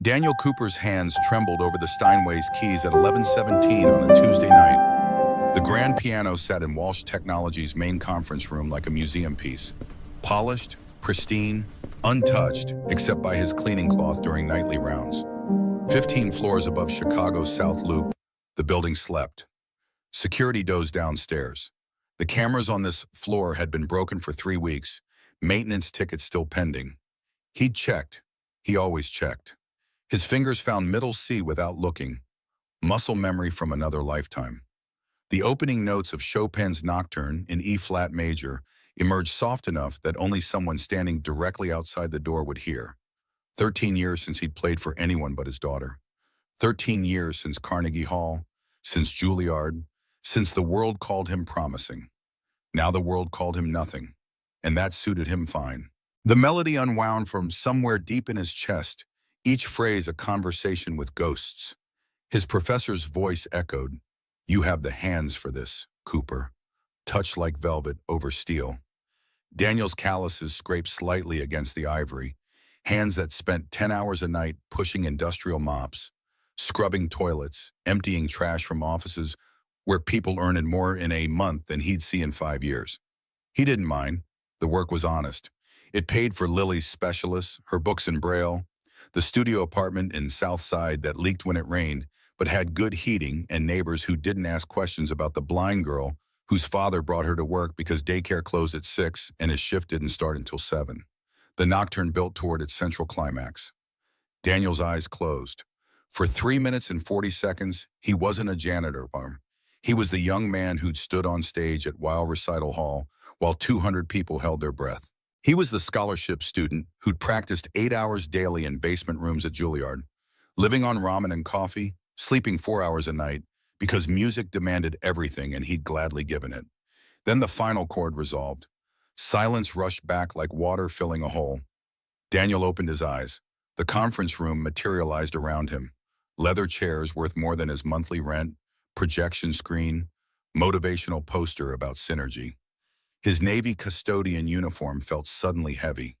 Daniel Cooper's hands trembled over the Steinway's keys at 11:17 on a Tuesday night. The grand piano sat in Walsh Technology's main conference room like a museum piece. Polished, pristine, untouched, except by his cleaning cloth during nightly rounds. 15 floors above Chicago's South Loop, the building slept. Security dozed downstairs. The cameras on this floor had been broken for 3 weeks, maintenance tickets still pending. He'd checked. He always checked. His fingers found middle C without looking. Muscle memory from another lifetime. The opening notes of Chopin's Nocturne in E-flat major emerged soft enough that only someone standing directly outside the door would hear. 13 years since he'd played for anyone but his daughter. 13 years since Carnegie Hall, since Juilliard, since the world called him promising. Now the world called him nothing, and that suited him fine. The melody unwound from somewhere deep in his chest, each phrase a conversation with ghosts. His professor's voice echoed, "You have the hands for this, Cooper. Touch like velvet over steel." Daniel's calluses scraped slightly against the ivory, hands that spent 10 hours a night pushing industrial mops, scrubbing toilets, emptying trash from offices where people earned more in a month than he'd see in 5 years. He didn't mind. The work was honest. It paid for Lily's specialists, her books in Braille, the studio apartment in South Side that leaked when it rained, but had good heating and neighbors who didn't ask questions about the blind girl whose father brought her to work because daycare closed at 6 and his shift didn't start until 7. The Nocturne built toward its central climax. Daniel's eyes closed. For 3 minutes and 40 seconds, he wasn't a janitor. He was the young man who'd stood on stage at Weill Recital Hall while 200 people held their breath. He was the scholarship student who'd practiced 8 hours daily in basement rooms at Juilliard, living on ramen and coffee, sleeping 4 hours a night, because music demanded everything and he'd gladly given it. Then the final chord resolved. Silence rushed back like water filling a hole. Daniel opened his eyes. The conference room materialized around him. Leather chairs worth more than his monthly rent, projection screen, motivational poster about synergy. His Navy custodian uniform felt suddenly heavy.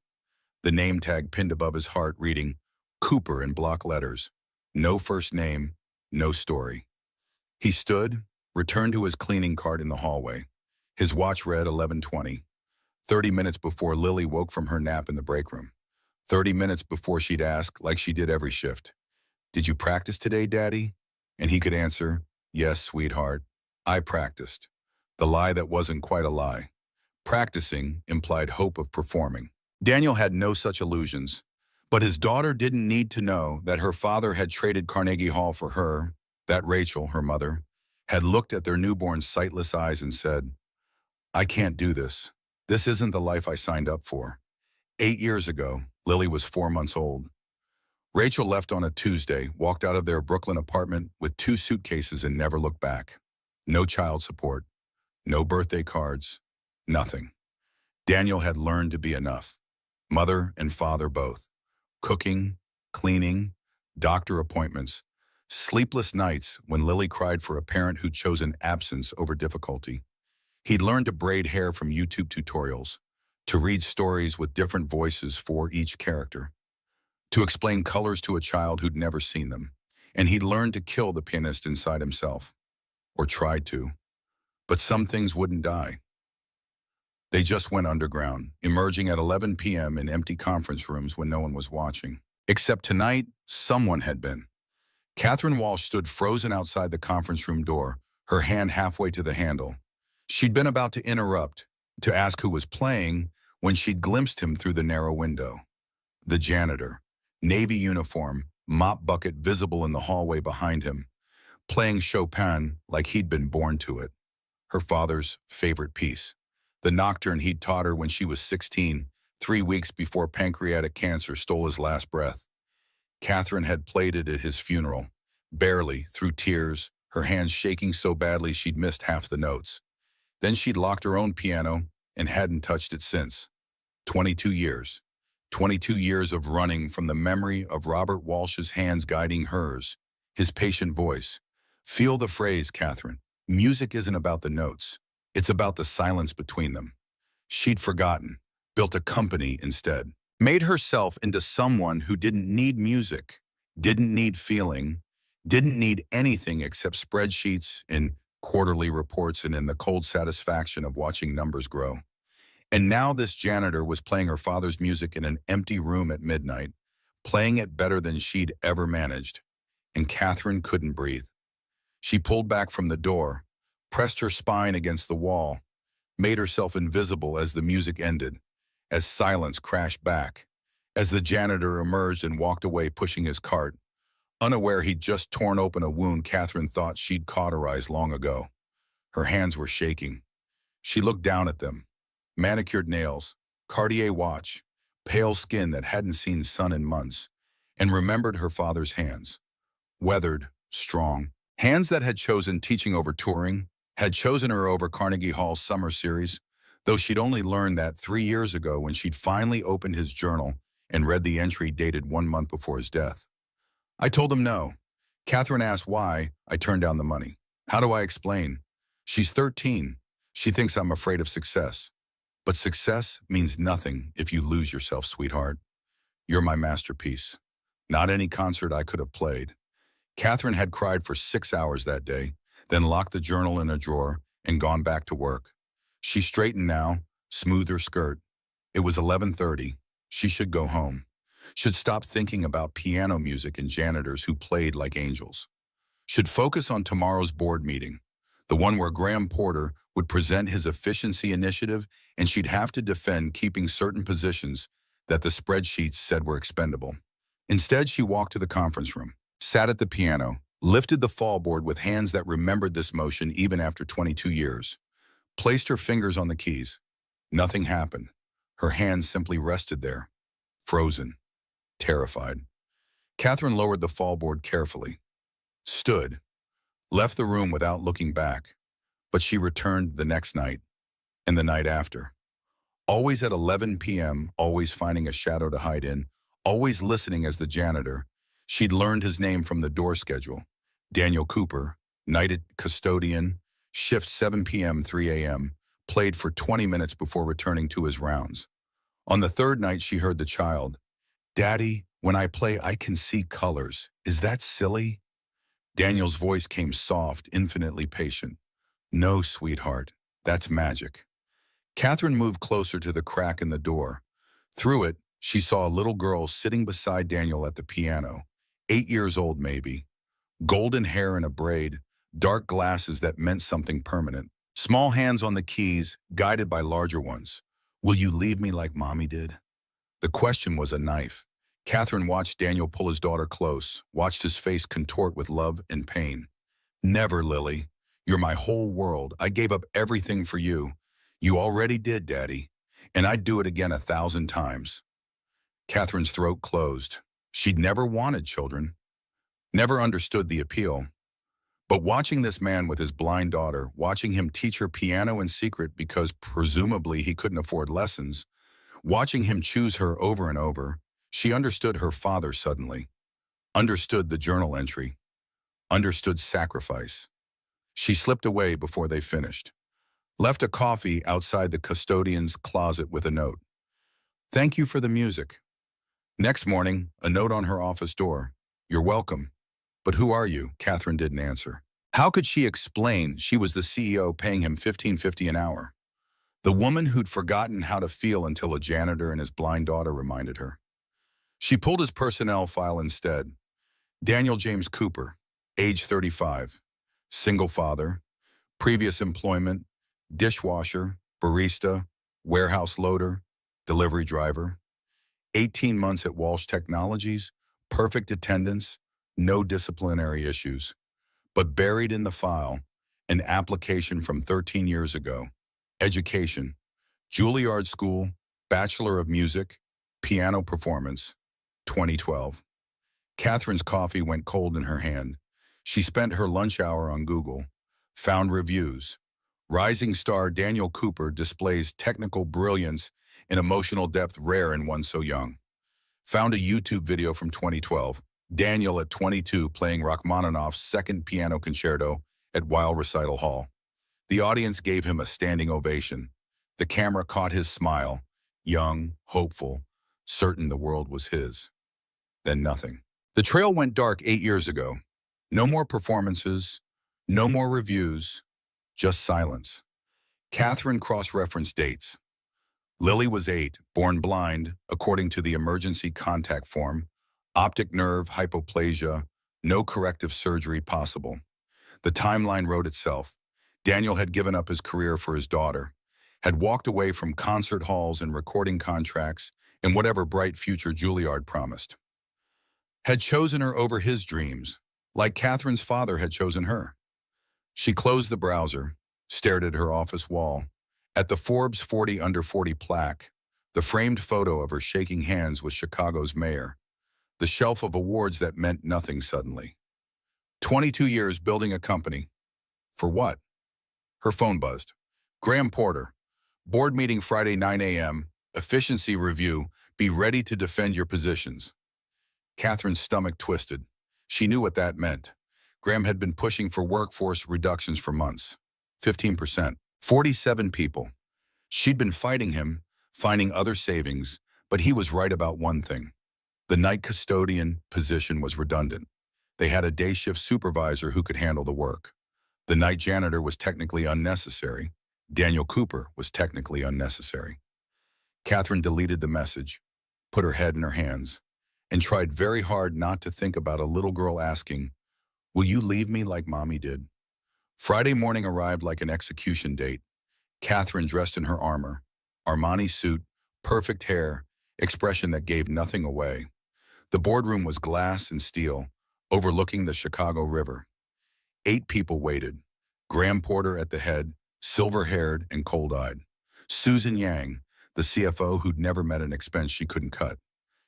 The name tag pinned above his heart reading, Cooper in block letters. No first name, no story. He stood, returned to his cleaning cart in the hallway. His watch read 11:20. 30 minutes before Lily woke from her nap in the break room. 30 minutes before she'd ask, like she did every shift, "Did you practice today, Daddy?" And he could answer, "Yes, sweetheart, I practiced." The lie that wasn't quite a lie. Practicing implied hope of performing. Daniel had no such illusions, but his daughter didn't need to know that her father had traded Carnegie Hall for her, that Rachel, her mother, had looked at their newborn's sightless eyes and said, "I can't do this. This isn't the life I signed up for." 8 years ago, Lily was 4 months old. Rachel left on a Tuesday, walked out of their Brooklyn apartment with 2 suitcases and never looked back. No child support, no birthday cards, nothing. Daniel had learned to be enough. Mother and father both. Cooking, cleaning, doctor appointments, sleepless nights when Lily cried for a parent who'd chosen absence over difficulty. He'd learned to braid hair from YouTube tutorials, to read stories with different voices for each character, to explain colors to a child who'd never seen them, and he'd learned to kill the pianist inside himself, or tried to. But some things wouldn't die. They just went underground, emerging at 11 p.m. in empty conference rooms when no one was watching. Except tonight, someone had been. Catherine Walsh stood frozen outside the conference room door, her hand halfway to the handle. She'd been about to interrupt, to ask who was playing, when she'd glimpsed him through the narrow window. The janitor, navy uniform, mop bucket visible in the hallway behind him, playing Chopin like he'd been born to it. Her father's favorite piece. The Nocturne he'd taught her when she was 16, 3 weeks before pancreatic cancer stole his last breath. Catherine had played it at his funeral, barely, through tears, her hands shaking so badly she'd missed half the notes. Then she'd locked her own piano and hadn't touched it since. 22 years. 22 years of running from the memory of Robert Walsh's hands guiding hers, his patient voice. Feel the phrase, Catherine. Music isn't about the notes. It's about the silence between them. She'd forgotten, built a company instead, made herself into someone who didn't need music, Didn't need feeling, didn't need anything except spreadsheets and quarterly reports and in the cold satisfaction of watching numbers grow. And now this janitor was playing her father's music in an empty room at midnight, playing it better than she'd ever managed. And Catherine couldn't breathe. She pulled back from the door, pressed her spine against the wall, made herself invisible as the music ended, as silence crashed back, as the janitor emerged and walked away pushing his cart. Unaware he'd just torn open a wound Catherine thought she'd cauterized long ago. Her hands were shaking. She looked down at them. Manicured nails, Cartier watch, pale skin that hadn't seen sun in months, and remembered her father's hands. Weathered, strong. Hands that had chosen teaching over touring, had chosen her over Carnegie Hall's summer series, though she'd only learned that 3 years ago when she'd finally opened his journal and read the entry dated 1 month before his death. I told him no. Catherine asked why I turned down the money. How do I explain? She's 13. She thinks I'm afraid of success. But success means nothing if you lose yourself, sweetheart. You're my masterpiece. Not any concert I could have played. Catherine had cried for 6 hours that day, then locked the journal in a drawer and gone back to work. She straightened now, smoothed her skirt. It was 11:30. She should go home. Should stop thinking about piano music and janitors who played like angels. Should focus on tomorrow's board meeting, the one where Graham Porter would present his efficiency initiative and she'd have to defend keeping certain positions that the spreadsheets said were expendable. Instead, she walked to the conference room, sat at the piano, lifted the fallboard with hands that remembered this motion even after 22 years, placed her fingers on the keys. Nothing happened. Her hands simply rested there, frozen, terrified. Catherine lowered the fallboard carefully, stood, left the room without looking back, but she returned the next night and the night after. Always at 11 p.m., always finding a shadow to hide in, always listening as the janitor. She'd learned his name from the door schedule. Daniel Cooper, night custodian, shift 7 p.m., 3 a.m., played for 20 minutes before returning to his rounds. On the third night, she heard the child, "Daddy, when I play, I can see colors. Is that silly?" Daniel's voice came soft, infinitely patient. "No, sweetheart, that's magic." Catherine moved closer to the crack in the door. Through it, she saw a little girl sitting beside Daniel at the piano, 8 years old maybe, golden hair in a braid, dark glasses that meant something permanent, small hands on the keys, guided by larger ones. "Will you leave me like Mommy did?" The question was a knife. Catherine watched Daniel pull his daughter close, watched his face contort with love and pain. "Never, Lily. You're my whole world. I gave up everything for you. You already did, Daddy. And I'd do it again 1,000 times." Catherine's throat closed. She'd never wanted children, never understood the appeal. But watching this man with his blind daughter, watching him teach her piano in secret because presumably he couldn't afford lessons, watching him choose her over and over, she understood her father suddenly, understood the journal entry, understood sacrifice. She slipped away before they finished, left a coffee outside the custodian's closet with a note. "Thank you for the music." Next morning, a note on her office door. "You're welcome. But who are you?" Catherine didn't answer. How could she explain she was the CEO paying him $15.50 an hour? The woman who'd forgotten how to feel until a janitor and his blind daughter reminded her. She pulled his personnel file instead. Daniel James Cooper, age 35, single father, previous employment, dishwasher, barista, warehouse loader, delivery driver. 18 months at Walsh Technologies, perfect attendance, no disciplinary issues. But buried in the file, an application from 13 years ago. Education, Juilliard School, Bachelor of Music, Piano Performance, 2012. Catherine's coffee went cold in her hand. She spent her lunch hour on Google, found reviews. Rising star Daniel Cooper displays technical brilliance and emotional depth rare in one so young. Found a YouTube video from 2012. Daniel at 22 playing Rachmaninoff's second piano concerto at Weill Recital Hall. The audience gave him a standing ovation. The camera caught his smile, young, hopeful, certain the world was his. Then nothing. The trail went dark 8 years ago. No more performances, no more reviews, just silence. Catherine cross-referenced dates. Lily was 8, born blind, according to the emergency contact form, optic nerve hypoplasia, no corrective surgery possible. The timeline wrote itself. Daniel had given up his career for his daughter, had walked away from concert halls and recording contracts and whatever bright future Juilliard promised. Had chosen her over his dreams, like Catherine's father had chosen her. She closed the browser, stared at her office wall, at the Forbes 40 under 40 plaque, the framed photo of her shaking hands with Chicago's mayor, the shelf of awards that meant nothing suddenly. 22 years building a company. For what? Her phone buzzed. Graham Porter. Board meeting Friday 9 a.m. Efficiency review. Be ready to defend your positions. Catherine's stomach twisted. She knew what that meant. Graham had been pushing for workforce reductions for months. 15%. 47 people. She'd been fighting him, finding other savings, but he was right about one thing. The night custodian position was redundant. They had a day shift supervisor who could handle the work. The night janitor was technically unnecessary. Daniel Cooper was technically unnecessary. Catherine deleted the message, put her head in her hands, and tried very hard not to think about a little girl asking, "Will you leave me like Mommy did?" Friday morning arrived like an execution date. Catherine dressed in her armor, Armani suit, perfect hair, expression that gave nothing away. The boardroom was glass and steel, overlooking the Chicago River. 8 people waited. Graham Porter at the head, silver-haired and cold-eyed. Susan Yang, the CFO who'd never met an expense she couldn't cut.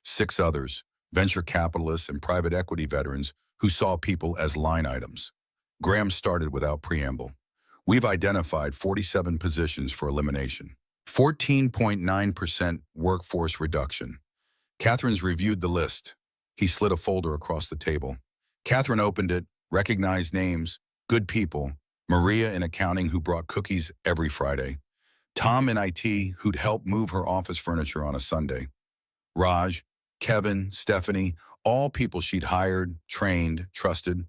6 others, venture capitalists and private equity veterans who saw people as line items. Graham started without preamble. We've identified 47 positions for elimination. 14.9% workforce reduction. Catherine's reviewed the list. He slid a folder across the table. Catherine opened it, recognized names, good people. Maria in accounting who brought cookies every Friday. Tom in IT who'd help move her office furniture on a Sunday. Raj, Kevin, Stephanie, all people she'd hired, trained, trusted.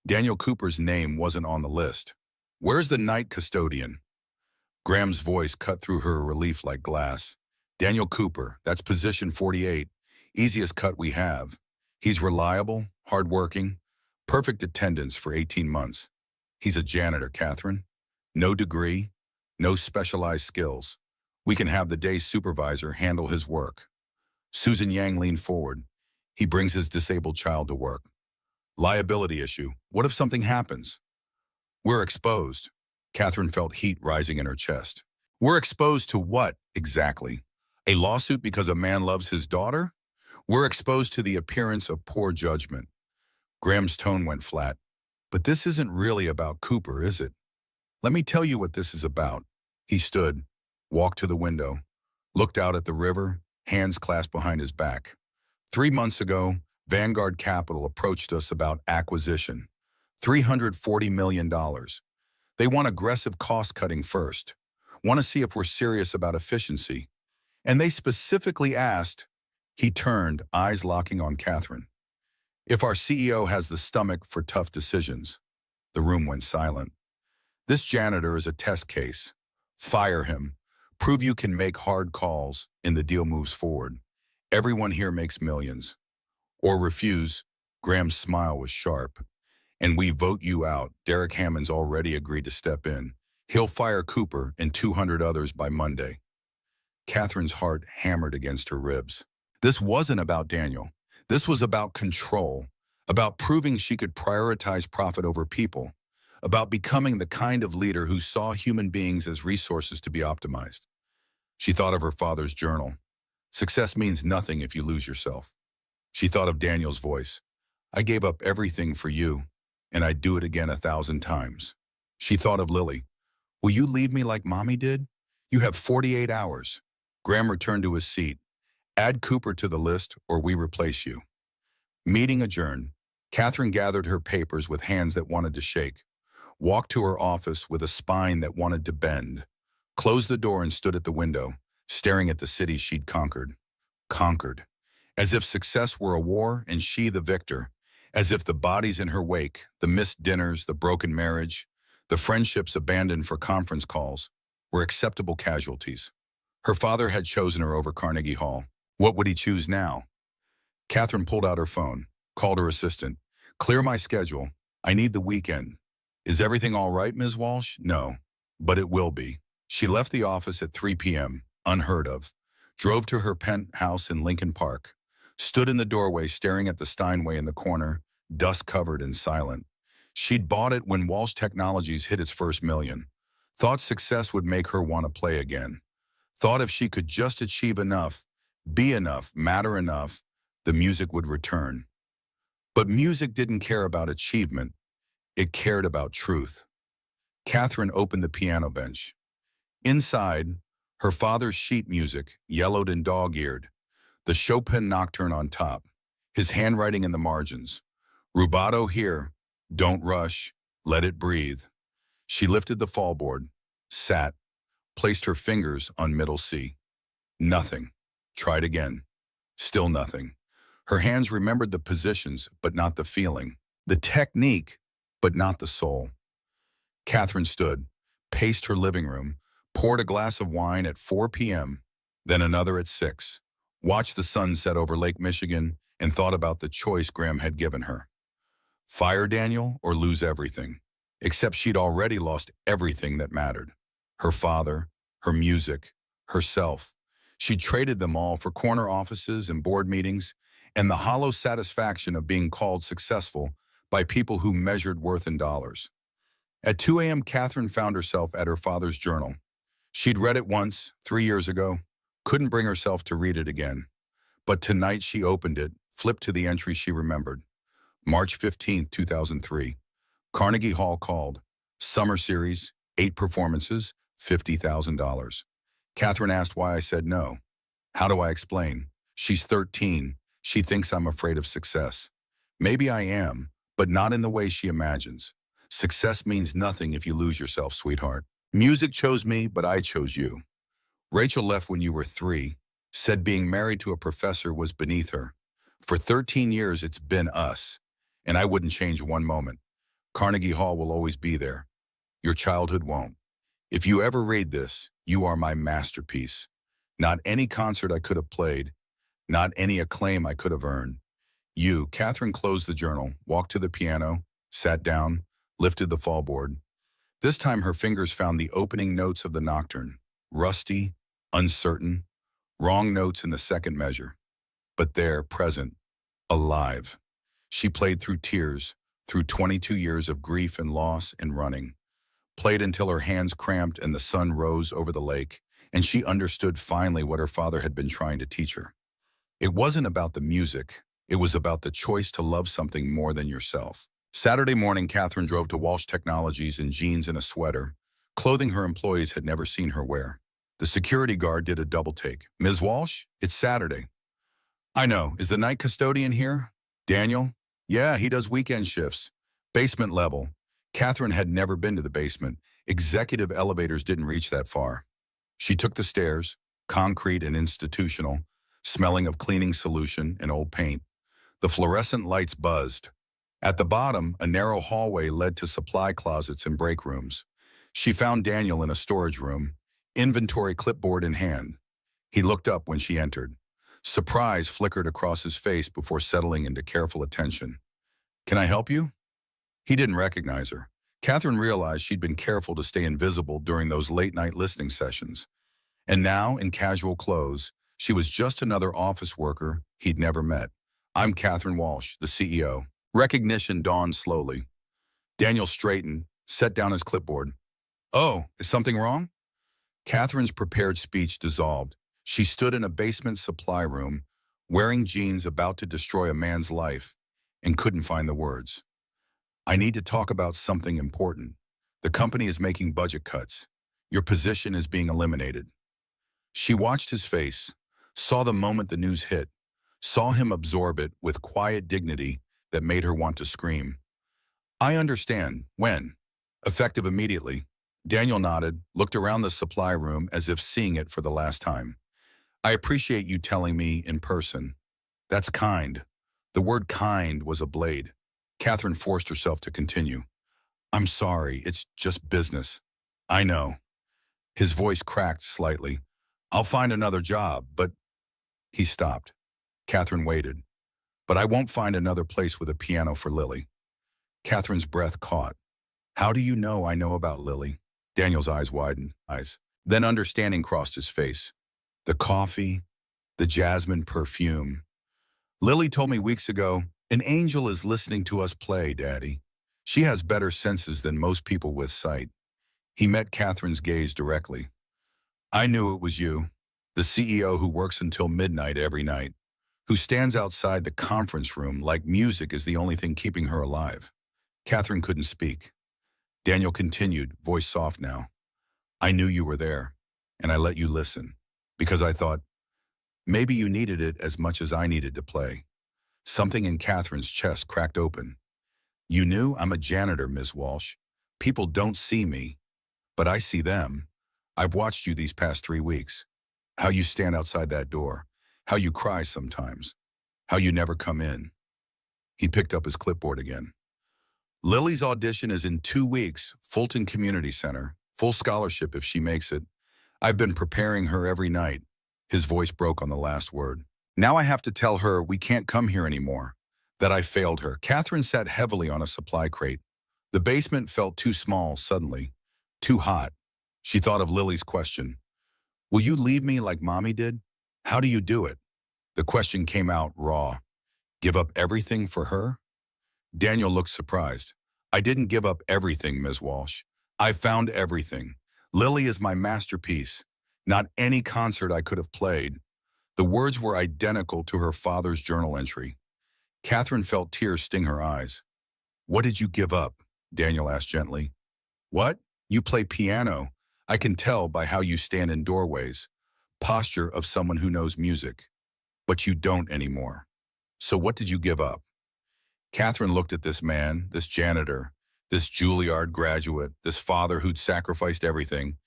Daniel Cooper's name wasn't on the list. Where's the night custodian? Graham's voice cut through her relief like glass. Daniel Cooper, that's position 48, easiest cut we have. He's reliable, hardworking, perfect attendance for 18 months. He's a janitor, Catherine. No degree, no specialized skills. We can have the day supervisor handle his work. Susan Yang leaned forward. He brings his disabled child to work. Liability issue. What if something happens? We're exposed. Catherine felt heat rising in her chest. We're exposed to what, exactly? A lawsuit because a man loves his daughter? We're exposed to the appearance of poor judgment. Graham's tone went flat. But this isn't really about Cooper, is it? Let me tell you what this is about. He stood, walked to the window, looked out at the river, hands clasped behind his back. 3 months ago, Vanguard Capital approached us about acquisition. $340 million. They want aggressive cost-cutting first, want to see if we're serious about efficiency. And they specifically asked, he turned, eyes locking on Catherine, if our CEO has the stomach for tough decisions. The room went silent. This janitor is a test case. Fire him. Prove you can make hard calls, and the deal moves forward. Everyone here makes millions. Or refuse. Graham's smile was sharp. And we vote you out. Derek Hammond's already agreed to step in. He'll fire Cooper and 200 others by Monday. Catherine's heart hammered against her ribs. This wasn't about Daniel. This was about control, about proving she could prioritize profit over people, about becoming the kind of leader who saw human beings as resources to be optimized. She thought of her father's journal. Success means nothing if you lose yourself. She thought of Daniel's voice. I gave up everything for you, and I'd do it again 1,000 times. She thought of Lily. Will you leave me like Mommy did? You have 48 hours. Graham returned to his seat. Add Cooper to the list or we replace you. Meeting adjourned. Catherine gathered her papers with hands that wanted to shake, walked to her office with a spine that wanted to bend, closed the door and stood at the window, staring at the city she'd conquered. Conquered. As if success were a war and she the victor. As if the bodies in her wake, the missed dinners, the broken marriage, the friendships abandoned for conference calls, were acceptable casualties. Her father had chosen her over Carnegie Hall. What would he choose now? Catherine pulled out her phone, called her assistant. Clear my schedule. I need the weekend. Is everything all right, Ms. Walsh? No, but it will be. She left the office at 3 p.m., unheard of, drove to her penthouse in Lincoln Park, stood in the doorway staring at the Steinway in the corner, dust-covered and silent. She'd bought it when Walsh Technologies hit its first million. Thought success would make her want to play again. Thought if she could just achieve enough, be enough, matter enough, the music would return. But music didn't care about achievement. It cared about truth. Catherine opened the piano bench. Inside, her father's sheet music, yellowed and dog-eared, the Chopin nocturne on top, his handwriting in the margins. Rubato here, don't rush, let it breathe. She lifted the fallboard, sat, placed her fingers on middle C. Nothing. Tried again. Still nothing. Her hands remembered the positions, but not the feeling. The technique, but not the soul. Catherine stood, paced her living room, poured a glass of wine at 4 p.m., then another at 6, watched the sun set over Lake Michigan, and thought about the choice Graham had given her. Fire Daniel or lose everything. Except she'd already lost everything that mattered. Her father, her music, herself. She traded them all for corner offices and board meetings, and the hollow satisfaction of being called successful by people who measured worth in dollars. At 2 a.m., Catherine found herself at her father's journal. She'd read it once, 3 years ago, couldn't bring herself to read it again. But tonight she opened it, flipped to the entry she remembered. March 15, 2003. Carnegie Hall called. Summer series, 8 performances, $50,000. Catherine asked why I said no. How do I explain? She's 13. She thinks I'm afraid of success. Maybe I am, but not in the way she imagines. Success means nothing if you lose yourself, sweetheart. Music chose me, but I chose you. Rachel left when you were 3, said being married to a professor was beneath her. For 13 years, it's been us, and I wouldn't change one moment. Carnegie Hall will always be there. Your childhood won't. If you ever read this, you are my masterpiece. Not any concert I could have played, not any acclaim I could have earned. You, Catherine closed the journal, walked to the piano, sat down, lifted the fallboard. This time her fingers found the opening notes of the nocturne, rusty, uncertain, wrong notes in the second measure. But there, present, alive. She played through tears, through 22 years of grief and loss and running. Played until her hands cramped and the sun rose over the lake, and she understood finally what her father had been trying to teach her. It wasn't about the music. It was about the choice to love something more than yourself. Saturday morning, Catherine drove to Walsh Technologies in jeans and a sweater, clothing her employees had never seen her wear. The security guard did a double take. Ms. Walsh, it's Saturday. I know. Is the night custodian here? Daniel? Yeah, he does weekend shifts. Basement level. Catherine had never been to the basement. Executive elevators didn't reach that far. She took the stairs, concrete and institutional, smelling of cleaning solution and old paint. The fluorescent lights buzzed. At the bottom, a narrow hallway led to supply closets and break rooms. She found Daniel in a storage room, inventory clipboard in hand. He looked up when she entered. Surprise flickered across his face before settling into careful attention. Can I help you? He didn't recognize her. Catherine realized she'd been careful to stay invisible during those late-night listening sessions. And now, in casual clothes, she was just another office worker he'd never met. I'm Catherine Walsh, the CEO. Recognition dawned slowly. Daniel straightened, set down his clipboard. Oh, is something wrong? Catherine's prepared speech dissolved. She stood in a basement supply room, wearing jeans about to destroy a man's life, and couldn't find the words. I need to talk about something important. The company is making budget cuts. Your position is being eliminated. She watched his face, saw the moment the news hit, saw him absorb it with quiet dignity that made her want to scream. I understand. When? Effective immediately. Daniel nodded, looked around the supply room as if seeing it for the last time. I appreciate you telling me in person. That's kind. The word kind was a blade. Catherine forced herself to continue. I'm sorry, it's just business. I know. His voice cracked slightly. I'll find another job, but he stopped. Catherine waited. But I won't find another place with a piano for Lily. Catherine's breath caught. How do you know I know about Lily? Daniel's eyes widened. Then understanding crossed his face. The coffee, the jasmine perfume. Lily told me weeks ago, an angel is listening to us play, Daddy. She has better senses than most people with sight. He met Catherine's gaze directly. I knew it was you, the CEO who works until midnight every night, who stands outside the conference room like music is the only thing keeping her alive. Catherine couldn't speak. Daniel continued, voice soft now. I knew you were there, and I let you listen, because I thought, maybe you needed it as much as I needed to play. Something in Catherine's chest cracked open. You knew I'm a janitor, Ms. Walsh. People don't see me, but I see them. I've watched you these past 3 weeks. How you stand outside that door. How you cry sometimes. How you never come in. He picked up his clipboard again. Lily's audition is in 2 weeks, Fulton Community Center. Full scholarship if she makes it. I've been preparing her every night. His voice broke on the last word. Now I have to tell her we can't come here anymore. That I failed her. Catherine sat heavily on a supply crate. The basement felt too small suddenly. Too hot. She thought of Lily's question. Will you leave me like Mommy did? How do you do it? The question came out raw. Give up everything for her? Daniel looked surprised. I didn't give up everything, Ms. Walsh. I found everything. Lily is my masterpiece. Not any concert I could have played. The words were identical to her father's journal entry. Catherine felt tears sting her eyes. What did you give up? Daniel asked gently. What? You play piano. I can tell by how you stand in doorways. Posture of someone who knows music. But you don't anymore. So what did you give up? Catherine looked at this man, this janitor, this Juilliard graduate, this father who'd sacrificed everything,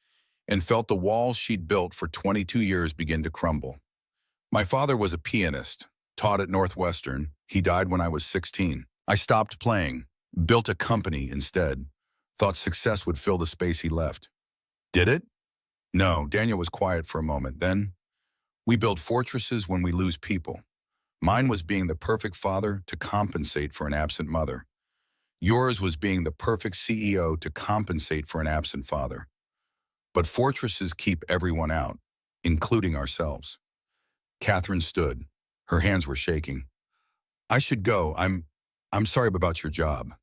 and felt the walls she'd built for 22 years begin to crumble. My father was a pianist, taught at Northwestern. He died when I was 16. I stopped playing, built a company instead, thought success would fill the space he left. Did it? No, Daniel was quiet for a moment. Then, we build fortresses when we lose people. Mine was being the perfect father to compensate for an absent mother. Yours was being the perfect CEO to compensate for an absent father. But fortresses keep everyone out, including ourselves. Catherine stood. Her hands were shaking. I should go. I'm sorry about your job.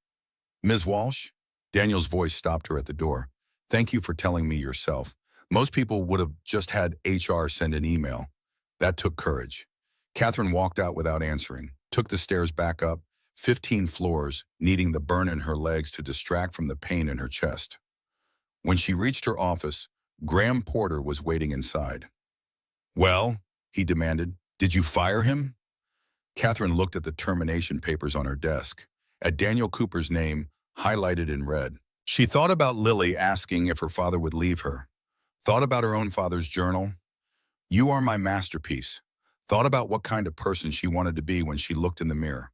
Ms. Walsh? Daniel's voice stopped her at the door. Thank you for telling me yourself. Most people would have just had HR send an email. That took courage. Catherine walked out without answering, took the stairs back up, 15 floors, needing the burn in her legs to distract from the pain in her chest. When she reached her office, Graham Porter was waiting inside. Well, he demanded, did you fire him? Catherine looked at the termination papers on her desk, at Daniel Cooper's name highlighted in red. She thought about Lily asking if her father would leave her, thought about her own father's journal. You are my masterpiece. Thought about what kind of person she wanted to be when she looked in the mirror.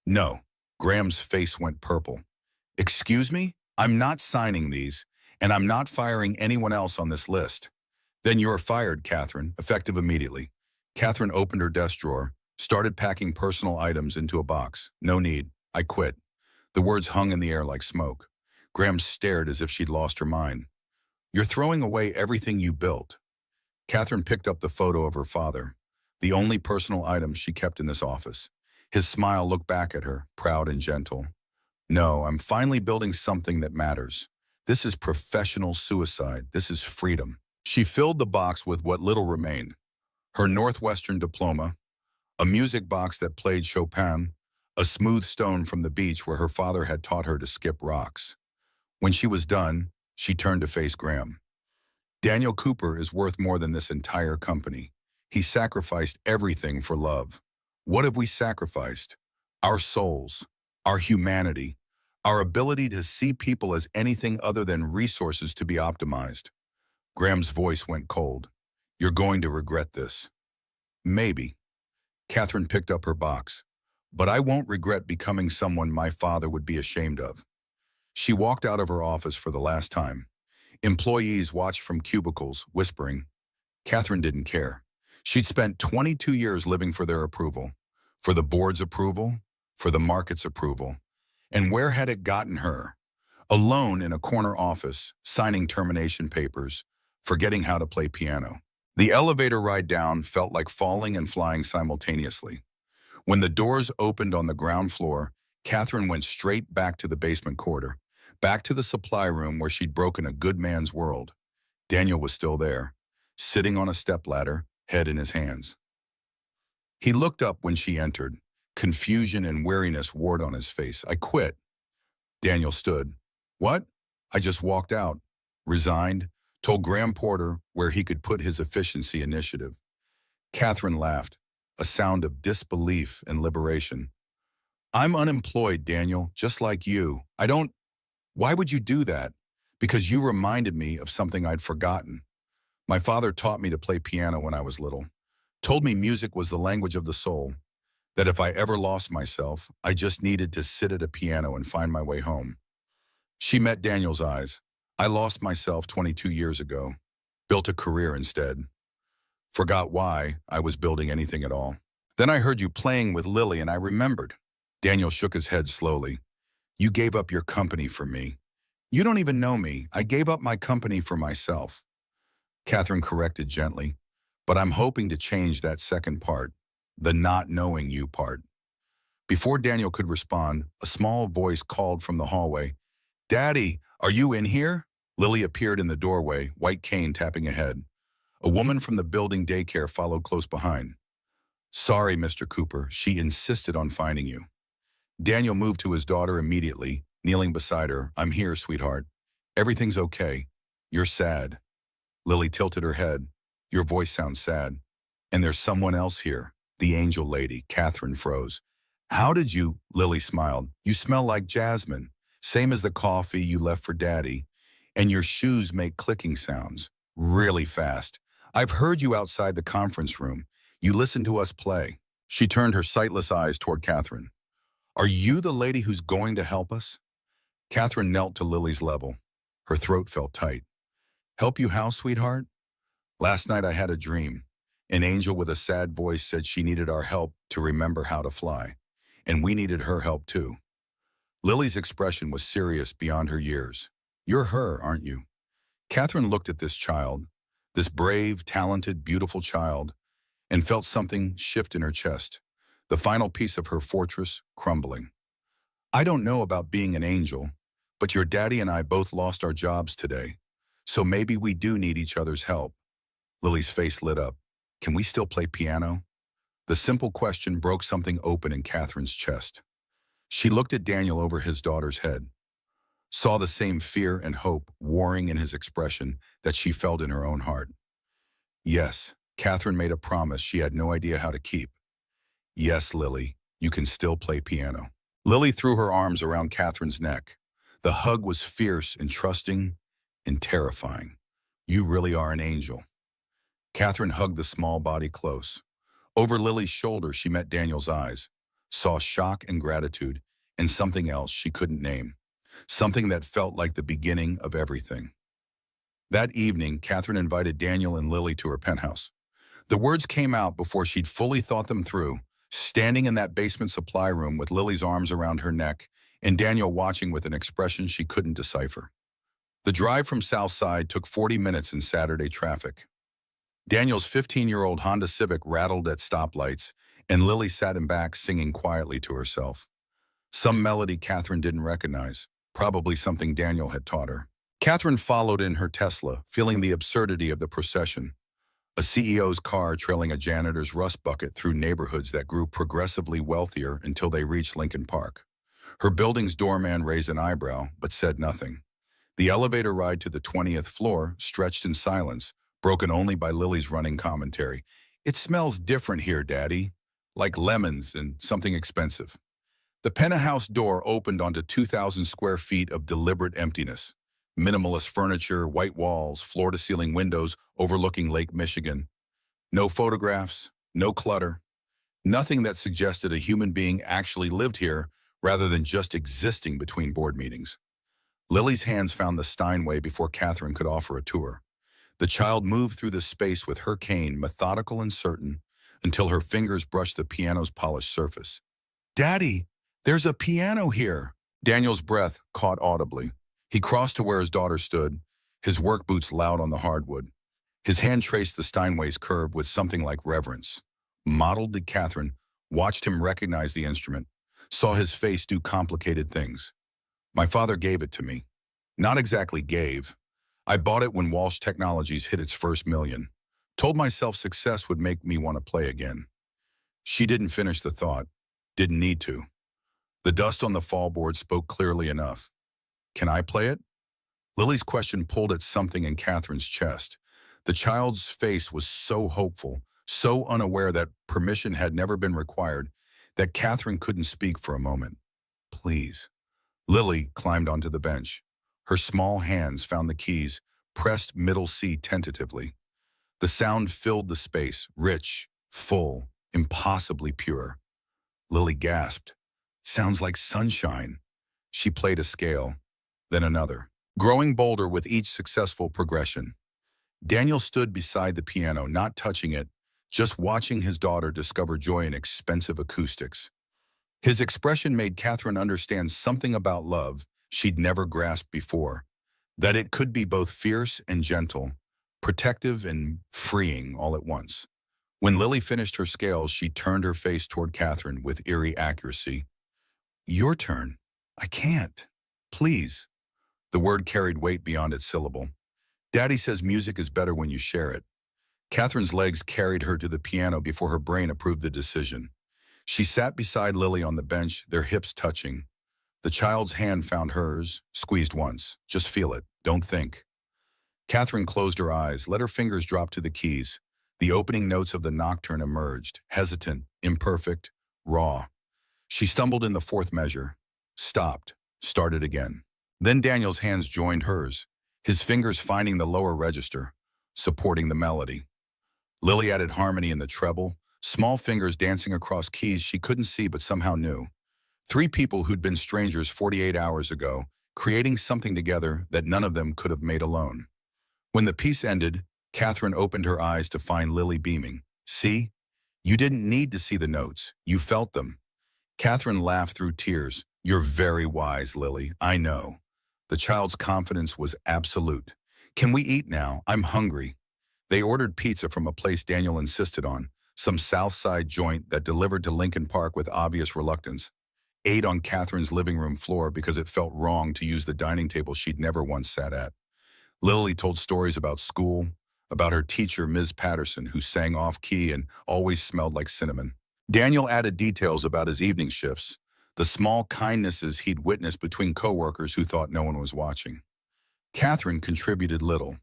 No. Graham's face went purple. Excuse me? I'm not signing these, and I'm not firing anyone else on this list. Then you're fired, Catherine, effective immediately. Catherine opened her desk drawer, started packing personal items into a box. No need. I quit. The words hung in the air like smoke. Graham stared as if she'd lost her mind. You're throwing away everything you built. Catherine picked up the photo of her father, the only personal item she kept in this office. His smile looked back at her, proud and gentle. No, I'm finally building something that matters. This is professional suicide. This is freedom. She filled the box with what little remained. Her Northwestern diploma, a music box that played Chopin, a smooth stone from the beach where her father had taught her to skip rocks. When she was done, she turned to face Graham. Daniel Cooper is worth more than this entire company. He sacrificed everything for love. What have we sacrificed? Our souls, our humanity, our ability to see people as anything other than resources to be optimized. Graham's voice went cold. You're going to regret this. Maybe. Catherine picked up her box. But I won't regret becoming someone my father would be ashamed of. She walked out of her office for the last time. Employees watched from cubicles, whispering. Catherine didn't care. She'd spent 22 years living for their approval, for the board's approval, for the market's approval. And where had it gotten her? Alone in a corner office, signing termination papers, forgetting how to play piano. The elevator ride down felt like falling and flying simultaneously. When the doors opened on the ground floor, Catherine went straight back to the basement corridor, back to the supply room where she'd broken a good man's world. Daniel was still there, sitting on a stepladder, head in his hands. He looked up when she entered. Confusion and weariness warred on his face. I quit. Daniel stood. What? I just walked out. Resigned. Told Graham Porter where he could put his efficiency initiative. Catherine laughed, a sound of disbelief and liberation. I'm unemployed, Daniel, just like you. Why would you do that? Because you reminded me of something I'd forgotten. My father taught me to play piano when I was little. Told me music was the language of the soul. That if I ever lost myself, I just needed to sit at a piano and find my way home. She met Daniel's eyes. I lost myself 22 years ago. Built a career instead. Forgot why I was building anything at all. Then I heard you playing with Lily and I remembered. Daniel shook his head slowly. You gave up your company for me. You don't even know me. I gave up my company for myself. Catherine corrected gently. But I'm hoping to change that second part. The not knowing you part. Before Daniel could respond, a small voice called from the hallway. Daddy, are you in here? Lily appeared in the doorway, white cane tapping ahead. A woman from the building daycare followed close behind. Sorry, Mr. Cooper, she insisted on finding you. Daniel moved to his daughter immediately, kneeling beside her. I'm here, sweetheart. Everything's okay. You're sad. Lily tilted her head. Your voice sounds sad. And there's someone else here. The angel lady. Catherine froze. How did you? Lily smiled. You smell like jasmine. Same as the coffee you left for Daddy. And your shoes make clicking sounds. Really fast. I've heard you outside the conference room. You listen to us play. She turned her sightless eyes toward Catherine. Are you the lady who's going to help us? Catherine knelt to Lily's level. Her throat felt tight. Help you how, sweetheart? Last night I had a dream. An angel with a sad voice said she needed our help to remember how to fly. And we needed her help too. Lily's expression was serious beyond her years. You're her, aren't you? Catherine looked at this child, this brave, talented, beautiful child, and felt something shift in her chest, the final piece of her fortress crumbling. I don't know about being an angel, but your daddy and I both lost our jobs today, so maybe we do need each other's help. Lily's face lit up. Can we still play piano? The simple question broke something open in Catherine's chest. She looked at Daniel over his daughter's head, saw the same fear and hope warring in his expression that she felt in her own heart. Yes, Catherine made a promise she had no idea how to keep. Yes, Lily, you can still play piano. Lily threw her arms around Catherine's neck. The hug was fierce and trusting and terrifying. You really are an angel. Catherine hugged the small body close. Over Lily's shoulder, she met Daniel's eyes, saw shock and gratitude, and something else she couldn't name. Something that felt like the beginning of everything. That evening, Catherine invited Daniel and Lily to her penthouse. The words came out before she'd fully thought them through, standing in that basement supply room with Lily's arms around her neck and Daniel watching with an expression she couldn't decipher. The drive from Southside took 40 minutes in Saturday traffic. Daniel's 15-year-old Honda Civic rattled at stoplights, and Lily sat in back singing quietly to herself. Some melody Catherine didn't recognize, probably something Daniel had taught her. Catherine followed in her Tesla, feeling the absurdity of the procession. A CEO's car trailing a janitor's rust bucket through neighborhoods that grew progressively wealthier until they reached Lincoln Park. Her building's doorman raised an eyebrow, but said nothing. The elevator ride to the 20th floor stretched in silence, broken only by Lily's running commentary. It smells different here, Daddy. Like lemons and something expensive. The penthouse door opened onto 2,000 square feet of deliberate emptiness. Minimalist furniture, white walls, floor-to-ceiling windows overlooking Lake Michigan. No photographs, no clutter. Nothing that suggested a human being actually lived here rather than just existing between board meetings. Lily's hands found the Steinway before Catherine could offer a tour. The child moved through the space with her cane, methodical and certain, until her fingers brushed the piano's polished surface. "Daddy, there's a piano here!" Daniel's breath caught audibly. He crossed to where his daughter stood, his work boots loud on the hardwood. His hand traced the Steinway's curve with something like reverence. Modeled Catherine watched him recognize the instrument, saw his face do complicated things. "My father gave it to me." "Not exactly gave. I bought it when Walsh Technologies hit its first million. Told myself success would make me want to play again." She didn't finish the thought. Didn't need to. The dust on the fallboard spoke clearly enough. "Can I play it?" Lily's question pulled at something in Catherine's chest. The child's face was so hopeful, so unaware that permission had never been required, that Catherine couldn't speak for a moment. "Please." Lily climbed onto the bench. Her small hands found the keys, pressed middle C tentatively. The sound filled the space, rich, full, impossibly pure. Lily gasped. "Sounds like sunshine." She played a scale, then another, growing bolder with each successful progression. Daniel stood beside the piano, not touching it, just watching his daughter discover joy in expensive acoustics. His expression made Catherine understand something about love she'd never grasped before, that it could be both fierce and gentle, protective and freeing all at once. When Lily finished her scales, she turned her face toward Catherine with eerie accuracy. "Your turn. I can't. Please." The word carried weight beyond its syllable. "Daddy says music is better when you share it." Catherine's legs carried her to the piano before her brain approved the decision. She sat beside Lily on the bench, their hips touching. The child's hand found hers, squeezed once. "Just feel it. Don't think." Catherine closed her eyes, let her fingers drop to the keys. The opening notes of the nocturne emerged, hesitant, imperfect, raw. She stumbled in the fourth measure, stopped, started again. Then Daniel's hands joined hers, his fingers finding the lower register, supporting the melody. Lily added harmony in the treble, small fingers dancing across keys she couldn't see but somehow knew. Three people who'd been strangers 48 hours ago, creating something together that none of them could have made alone. When the piece ended, Catherine opened her eyes to find Lily beaming. "See? You didn't need to see the notes. You felt them." Catherine laughed through tears. "You're very wise, Lily. I know." The child's confidence was absolute. "Can we eat now? I'm hungry." They ordered pizza from a place Daniel insisted on, some South Side joint that delivered to Lincoln Park with obvious reluctance. Ate on Catherine's living room floor because it felt wrong to use the dining table she'd never once sat at. Lily told stories about school, about her teacher, Ms. Patterson, who sang off-key and always smelled like cinnamon. Daniel added details about his evening shifts, the small kindnesses he'd witnessed between coworkers who thought no one was watching. Catherine contributed little,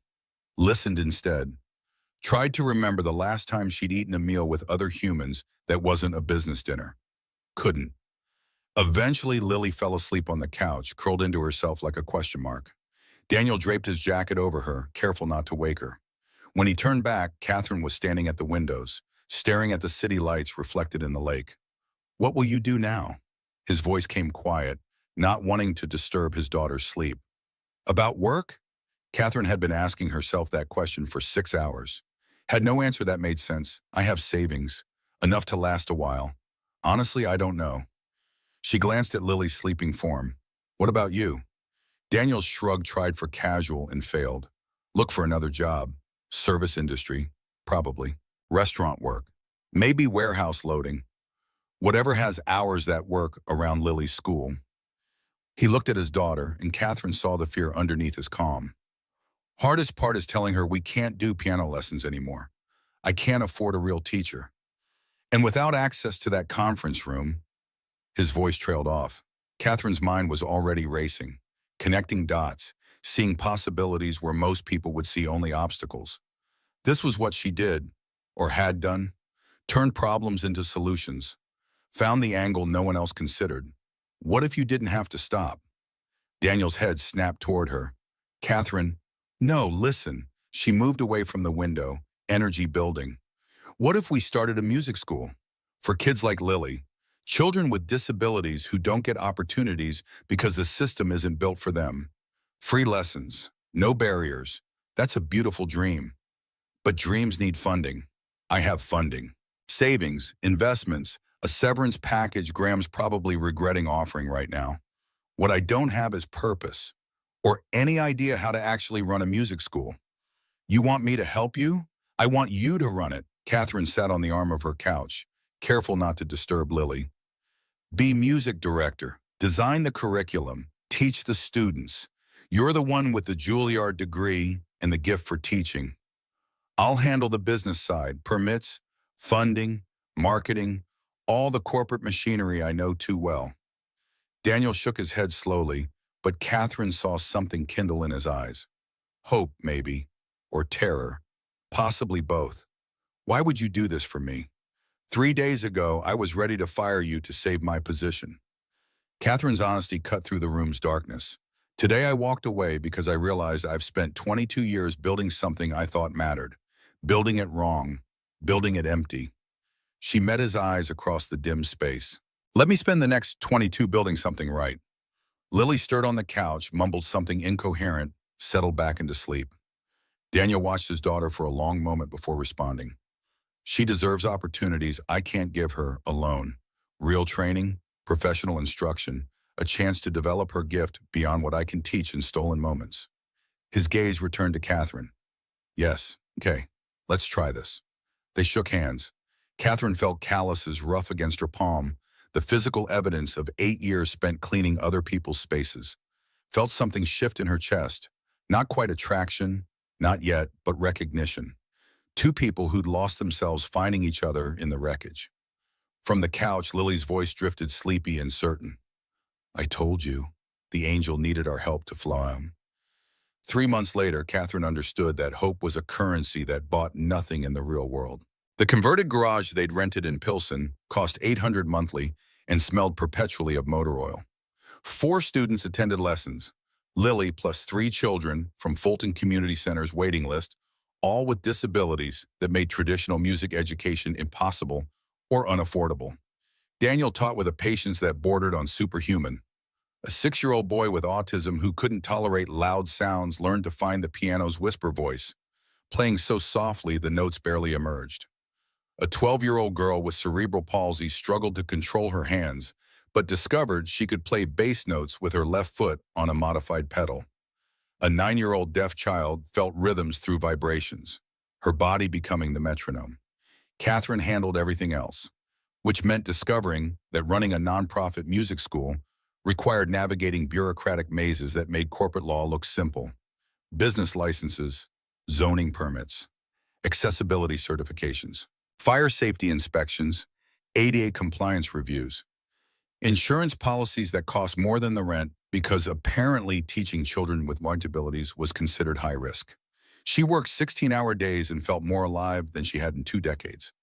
listened instead, tried to remember the last time she'd eaten a meal with other humans that wasn't a business dinner. Couldn't. Eventually, Lily fell asleep on the couch, curled into herself like a question mark. Daniel draped his jacket over her, careful not to wake her. When he turned back, Catherine was standing at the windows, staring at the city lights reflected in the lake. "What will you do now?" His voice came quiet, not wanting to disturb his daughter's sleep. "About work?" Catherine had been asking herself that question for 6 hours. Had no answer that made sense. "I have savings, enough to last a while. Honestly, I don't know." She glanced at Lily's sleeping form. "What about you?" Daniel's shrug tried for casual and failed. "Look for another job. Service industry, probably. Restaurant work. Maybe warehouse loading. Whatever has hours that work around Lily's school." He looked at his daughter, and Catherine saw the fear underneath his calm. "Hardest part is telling her we can't do piano lessons anymore. I can't afford a real teacher. And without access to that conference room," his voice trailed off. Catherine's mind was already racing, connecting dots, seeing possibilities where most people would see only obstacles. This was what she did, or had done, turned problems into solutions, found the angle no one else considered. What if you didn't have to stop? Daniel's head snapped toward her. "Catherine, no, listen." She moved away from the window, energy building. "What if we started a music school? For kids like Lily, children with disabilities who don't get opportunities because the system isn't built for them. Free lessons, no barriers. That's a beautiful dream. But dreams need funding. I have funding. Savings, investments, a severance package Graham's probably regretting offering right now. What I don't have is purpose or any idea how to actually run a music school. You want me to help you? I want you to run it. Catherine sat on the arm of her couch, careful not to disturb Lily. Be music director. Design the curriculum. Teach the students. You're the one with the Juilliard degree and the gift for teaching. I'll handle the business side, permits, funding, marketing, all the corporate machinery I know too well. Daniel shook his head slowly, but Catherine saw something kindle in his eyes. Hope, maybe, or terror, possibly both. Why would you do this for me? 3 days ago, I was ready to fire you to save my position. Catherine's honesty cut through the room's darkness. Today I walked away because I realized I've spent 22 years building something I thought mattered, building it wrong, building it empty. She met his eyes across the dim space. Let me spend the next 22 building something right. Lily stirred on the couch, mumbled something incoherent, settled back into sleep. Daniel watched his daughter for a long moment before responding. She deserves opportunities I can't give her alone. Real training, professional instruction, a chance to develop her gift beyond what I can teach in stolen moments. His gaze returned to Catherine. Yes, okay, let's try this. They shook hands. Catherine felt calluses rough against her palm, the physical evidence of 8 years spent cleaning other people's spaces. Felt something shift in her chest. Not quite attraction, not yet, but recognition. Two people who'd lost themselves finding each other in the wreckage. From the couch, Lily's voice drifted sleepy and certain. I told you, the angel needed our help to fly him. 3 months later, Catherine understood that hope was a currency that bought nothing in the real world. The converted garage they'd rented in Pilsen cost $800 monthly and smelled perpetually of motor oil. 4 students attended lessons, Lily plus 3 children from Fulton Community Center's waiting list, all with disabilities that made traditional music education impossible or unaffordable. Daniel taught with a patience that bordered on superhuman. A 6-year-old boy with autism who couldn't tolerate loud sounds learned to find the piano's whisper voice, playing so softly the notes barely emerged. A 12-year-old girl with cerebral palsy struggled to control her hands, but discovered she could play bass notes with her left foot on a modified pedal. A 9-year-old deaf child felt rhythms through vibrations, her body becoming the metronome. Catherine handled everything else, which meant discovering that running a nonprofit music school required navigating bureaucratic mazes that made corporate law look simple. Business licenses, zoning permits, accessibility certifications, fire safety inspections, ADA compliance reviews, insurance policies that cost more than the rent because apparently teaching children with disabilities was considered high risk. She worked 16-hour days and felt more alive than she had in 2 decades.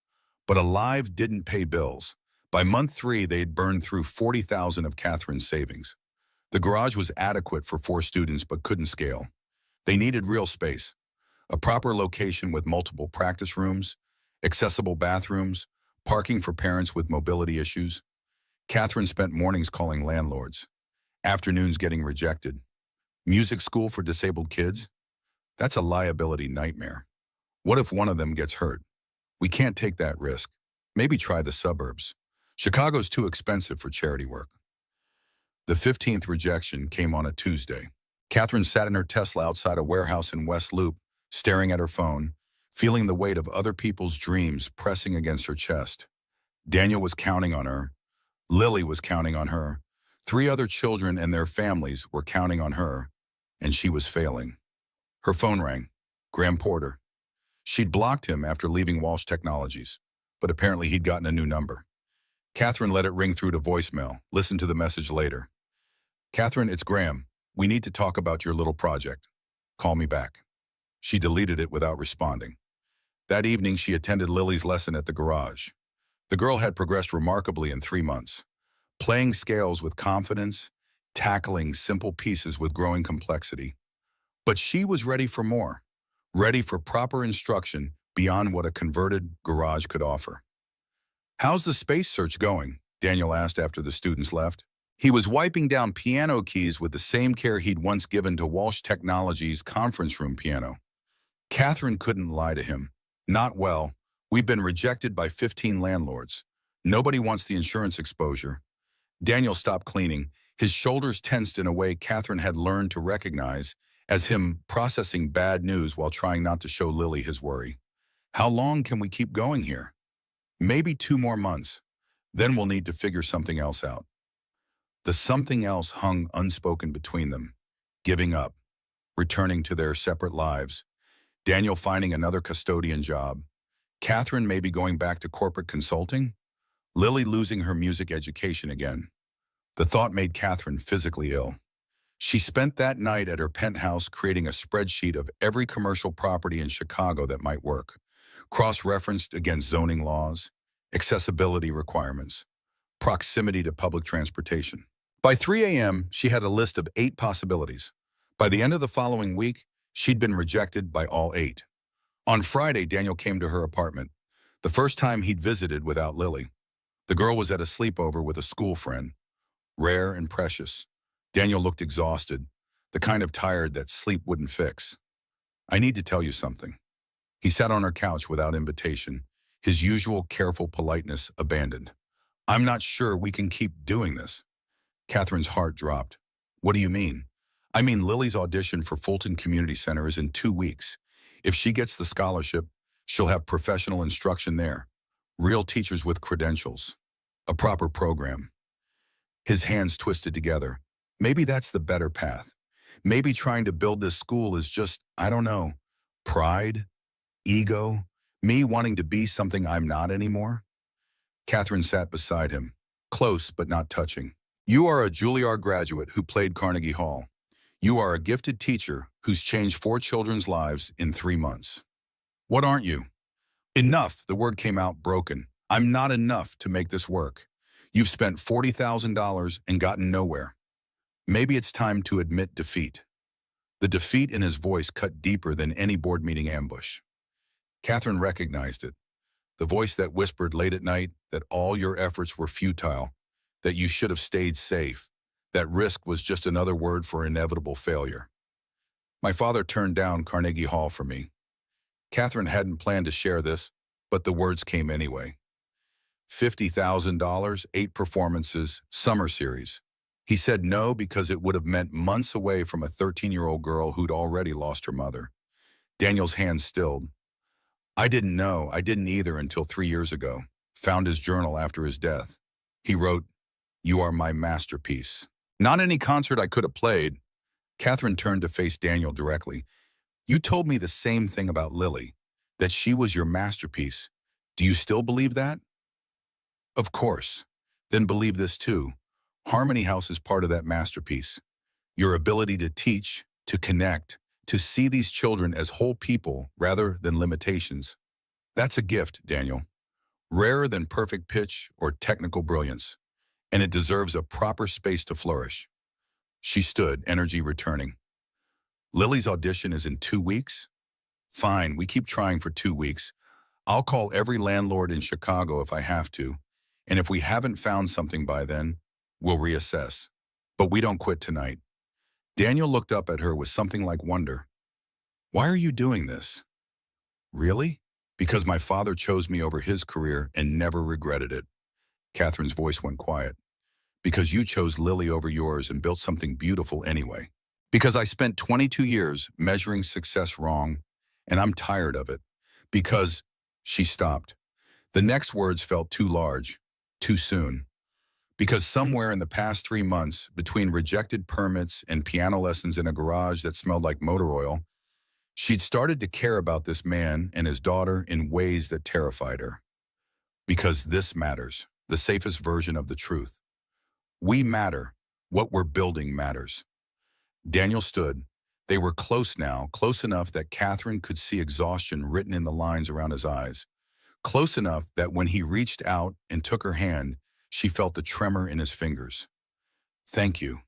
But alive didn't pay bills. By month 3, they had burned through $40,000 of Catherine's savings. The garage was adequate for 4 students but couldn't scale. They needed real space, a proper location with multiple practice rooms, accessible bathrooms, parking for parents with mobility issues. Catherine spent mornings calling landlords, afternoons getting rejected. Music school for disabled kids? That's a liability nightmare. What if one of them gets hurt? We can't take that risk. Maybe try the suburbs. Chicago's too expensive for charity work. The 15th rejection came on a Tuesday. Catherine sat in her Tesla outside a warehouse in West Loop, staring at her phone, feeling the weight of other people's dreams pressing against her chest. Daniel was counting on her. Lily was counting on her. 3 other children and their families were counting on her, and she was failing. Her phone rang. Graham Porter. She'd blocked him after leaving Walsh Technologies, but apparently he'd gotten a new number. Catherine let it ring through to voicemail, listened to the message later. Catherine, it's Graham. We need to talk about your little project. Call me back. She deleted it without responding. That evening, she attended Lily's lesson at the garage. The girl had progressed remarkably in 3 months, playing scales with confidence, tackling simple pieces with growing complexity. But she was ready for more, ready for proper instruction beyond what a converted garage could offer. "How's the space search going?" Daniel asked after the students left. He was wiping down piano keys with the same care he'd once given to Walsh Technologies' conference room piano. Catherine couldn't lie to him. "Not well. We've been rejected by 15 landlords. Nobody wants the insurance exposure." Daniel stopped cleaning. His shoulders tensed in a way Catherine had learned to recognize as him processing bad news while trying not to show Lily his worry. "How long can we keep going here?" "Maybe 2 more months. Then we'll need to figure something else out." The something else hung unspoken between them. Giving up. Returning to their separate lives. Daniel finding another custodian job. Catherine maybe going back to corporate consulting. Lily losing her music education again. The thought made Catherine physically ill. She spent that night at her penthouse creating a spreadsheet of every commercial property in Chicago that might work, cross-referenced against zoning laws, accessibility requirements, proximity to public transportation. By 3 a.m., she had a list of 8 possibilities. By the end of the following week, she'd been rejected by all 8. On Friday, Daniel came to her apartment, the first time he'd visited without Lily. The girl was at a sleepover with a school friend, rare and precious. Daniel looked exhausted, the kind of tired that sleep wouldn't fix. "I need to tell you something." He sat on her couch without invitation, his usual careful politeness abandoned. "I'm not sure we can keep doing this." Catherine's heart dropped. "What do you mean?" "I mean, Lily's audition for Fulton Community Center is in 2 weeks. If she gets the scholarship, she'll have professional instruction there. Real teachers with credentials. A proper program." His hands twisted together. Maybe that's the better path. Maybe trying to build this school is just, I don't know, pride, ego, me wanting to be something I'm not anymore. Catherine sat beside him, close but not touching. "You are a Juilliard graduate who played Carnegie Hall. You are a gifted teacher who's changed 4 children's lives in 3 months. What aren't you?" "Enough," the word came out broken. "I'm not enough to make this work. You've spent $40,000 and gotten nowhere. Maybe it's time to admit defeat." The defeat in his voice cut deeper than any board meeting ambush. Catherine recognized it. The voice that whispered late at night that all your efforts were futile, that you should have stayed safe, that risk was just another word for inevitable failure. "My father turned down Carnegie Hall for me." Catherine hadn't planned to share this, but the words came anyway. $50,000, 8 performances, summer series. He said no because it would have meant months away from a 13-year-old girl who'd already lost her mother. Daniel's hands stilled. "I didn't know. I didn't either until 3 years ago. Found his journal after his death. He wrote, 'You are my masterpiece.' Not any concert I could have played." Catherine turned to face Daniel directly. "You told me the same thing about Lily, that she was your masterpiece. Do you still believe that?" "Of course. Then believe this too. Harmony House is part of that masterpiece. Your ability to teach, to connect, to see these children as whole people rather than limitations. That's a gift, Daniel. Rarer than perfect pitch or technical brilliance. And it deserves a proper space to flourish." She stood, energy returning. "Lily's audition is in 2 weeks? Fine, we keep trying for 2 weeks. I'll call every landlord in Chicago if I have to. And if we haven't found something by then, we'll reassess. But we don't quit tonight." Daniel looked up at her with something like wonder. "Why are you doing this?" "Really? Because my father chose me over his career and never regretted it." Catherine's voice went quiet. "Because you chose Lily over yours and built something beautiful anyway. Because I spent 22 years measuring success wrong, and I'm tired of it. Because—" She stopped. The next words felt too large, too soon. Because somewhere in the past 3 months, between rejected permits and piano lessons in a garage that smelled like motor oil, she'd started to care about this man and his daughter in ways that terrified her. Because this matters, the safest version of the truth. We matter. What we're building matters. Daniel stood. They were close now, close enough that Catherine could see exhaustion written in the lines around his eyes. Close enough that when he reached out and took her hand, she felt the tremor in his fingers. "Thank you.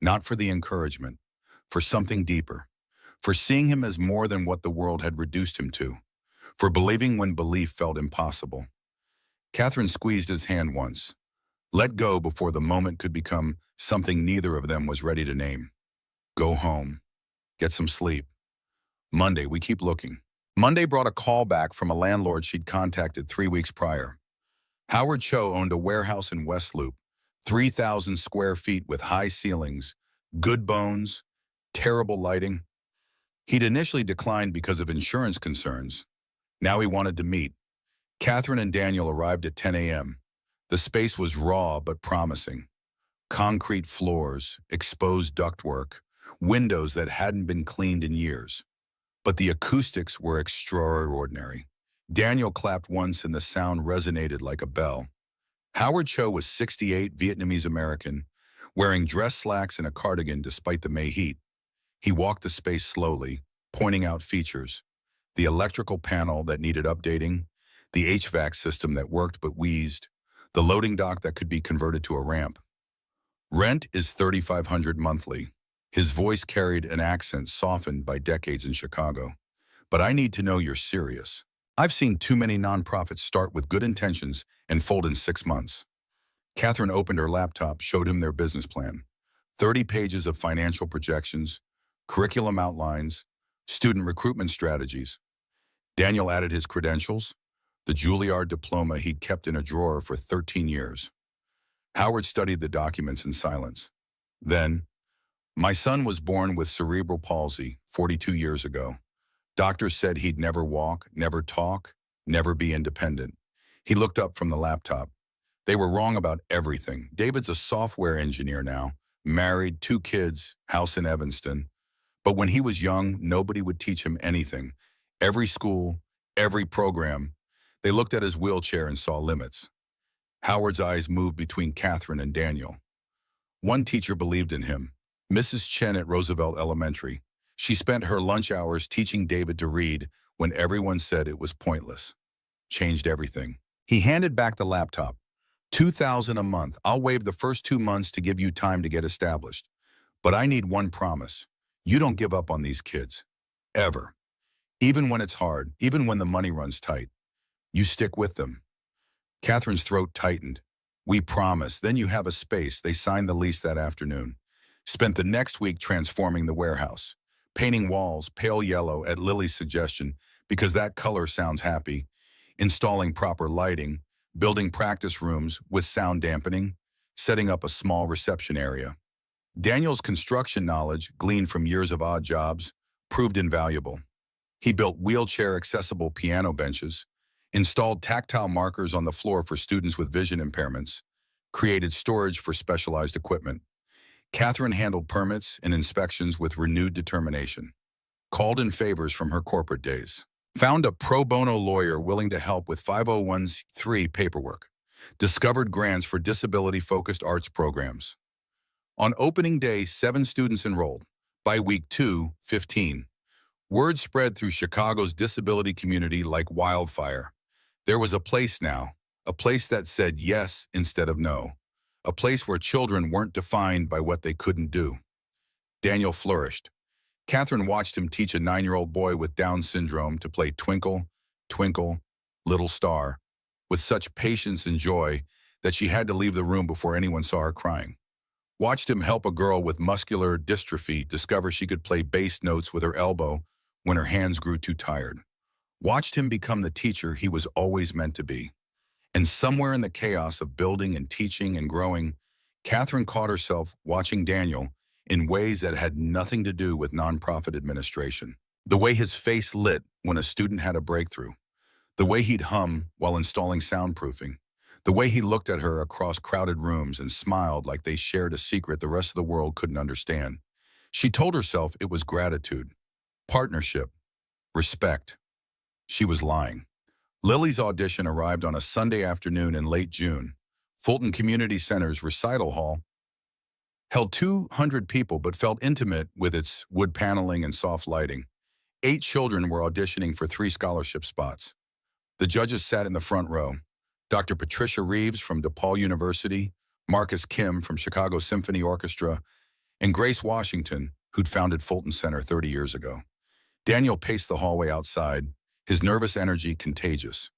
Not for the encouragement. For something deeper. For seeing him as more than what the world had reduced him to. For believing when belief felt impossible." Catherine squeezed his hand once, let go before the moment could become something neither of them was ready to name. Go home. Get some sleep. Monday, we keep looking. Monday brought a call back from a landlord she'd contacted 3 weeks prior. Howard Cho owned a warehouse in West Loop, 3,000 square feet with high ceilings, good bones, terrible lighting. He'd initially declined because of insurance concerns. Now he wanted to meet. Catherine and Daniel arrived at 10 a.m. The space was raw but promising. Concrete floors, exposed ductwork, windows that hadn't been cleaned in years. But the acoustics were extraordinary. Daniel clapped once and the sound resonated like a bell. Howard Cho was 68, Vietnamese-American, wearing dress slacks and a cardigan despite the May heat. He walked the space slowly, pointing out features. The electrical panel that needed updating, the HVAC system that worked but wheezed, the loading dock that could be converted to a ramp. Rent is $3,500 monthly. His voice carried an accent softened by decades in Chicago. But I need to know you're serious. I've seen too many nonprofits start with good intentions and fold in 6 months. Catherine opened her laptop, showed him their business plan. 30 pages of financial projections, curriculum outlines, student recruitment strategies. Daniel added his credentials, the Juilliard diploma he'd kept in a drawer for 13 years. Howard studied the documents in silence. Then, my son was born with cerebral palsy 42 years ago. Doctors said he'd never walk, never talk, never be independent. He looked up from the laptop. They were wrong about everything. David's a software engineer now, married, 2 kids, house in Evanston. But when he was young, nobody would teach him anything. Every school, every program, they looked at his wheelchair and saw limits. Howard's eyes moved between Catherine and Daniel. One teacher believed in him, Mrs. Chen at Roosevelt Elementary. She spent her lunch hours teaching David to read when everyone said it was pointless. Changed everything. He handed back the laptop. $2,000 a month. I'll waive the first 2 months to give you time to get established. But I need one promise. You don't give up on these kids. Ever. Even when it's hard, even when the money runs tight. You stick with them. Catherine's throat tightened. We promise. Then you have a space. They signed the lease that afternoon. Spent the next week transforming the warehouse. Painting walls pale yellow at Lily's suggestion because that color sounds happy. Installing proper lighting. Building practice rooms with sound dampening. Setting up a small reception area. Daniel's construction knowledge, gleaned from years of odd jobs, proved invaluable. He built wheelchair-accessible piano benches, installed tactile markers on the floor for students with vision impairments, created storage for specialized equipment. Catherine handled permits and inspections with renewed determination. Called in favors from her corporate days. Found a pro bono lawyer willing to help with 501(c)(3) paperwork. Discovered grants for disability-focused arts programs. On opening day, 7 students enrolled. By week 2, 15. Word spread through Chicago's disability community like wildfire. There was a place now, a place that said yes instead of no. A place where children weren't defined by what they couldn't do. Daniel flourished. Catherine watched him teach a 9-year-old boy with Down syndrome to play Twinkle, Twinkle, Little Star, with such patience and joy that she had to leave the room before anyone saw her crying. Watched him help a girl with muscular dystrophy discover she could play bass notes with her elbow when her hands grew too tired. Watched him become the teacher he was always meant to be. And somewhere in the chaos of building and teaching and growing, Catherine caught herself watching Daniel in ways that had nothing to do with nonprofit administration. The way his face lit when a student had a breakthrough. The way he'd hum while installing soundproofing. The way he looked at her across crowded rooms and smiled like they shared a secret the rest of the world couldn't understand. She told herself it was gratitude, partnership, respect. She was lying. Lily's audition arrived on a Sunday afternoon in late June. Fulton Community Center's recital hall held 200 people but felt intimate with its wood paneling and soft lighting. 8 children were auditioning for 3 scholarship spots. The judges sat in the front row. Dr. Patricia Reeves from DePaul University, Marcus Kim from Chicago Symphony Orchestra, and Grace Washington, who'd founded Fulton Center 30 years ago. Daniel paced the hallway outside, his nervous energy contagious.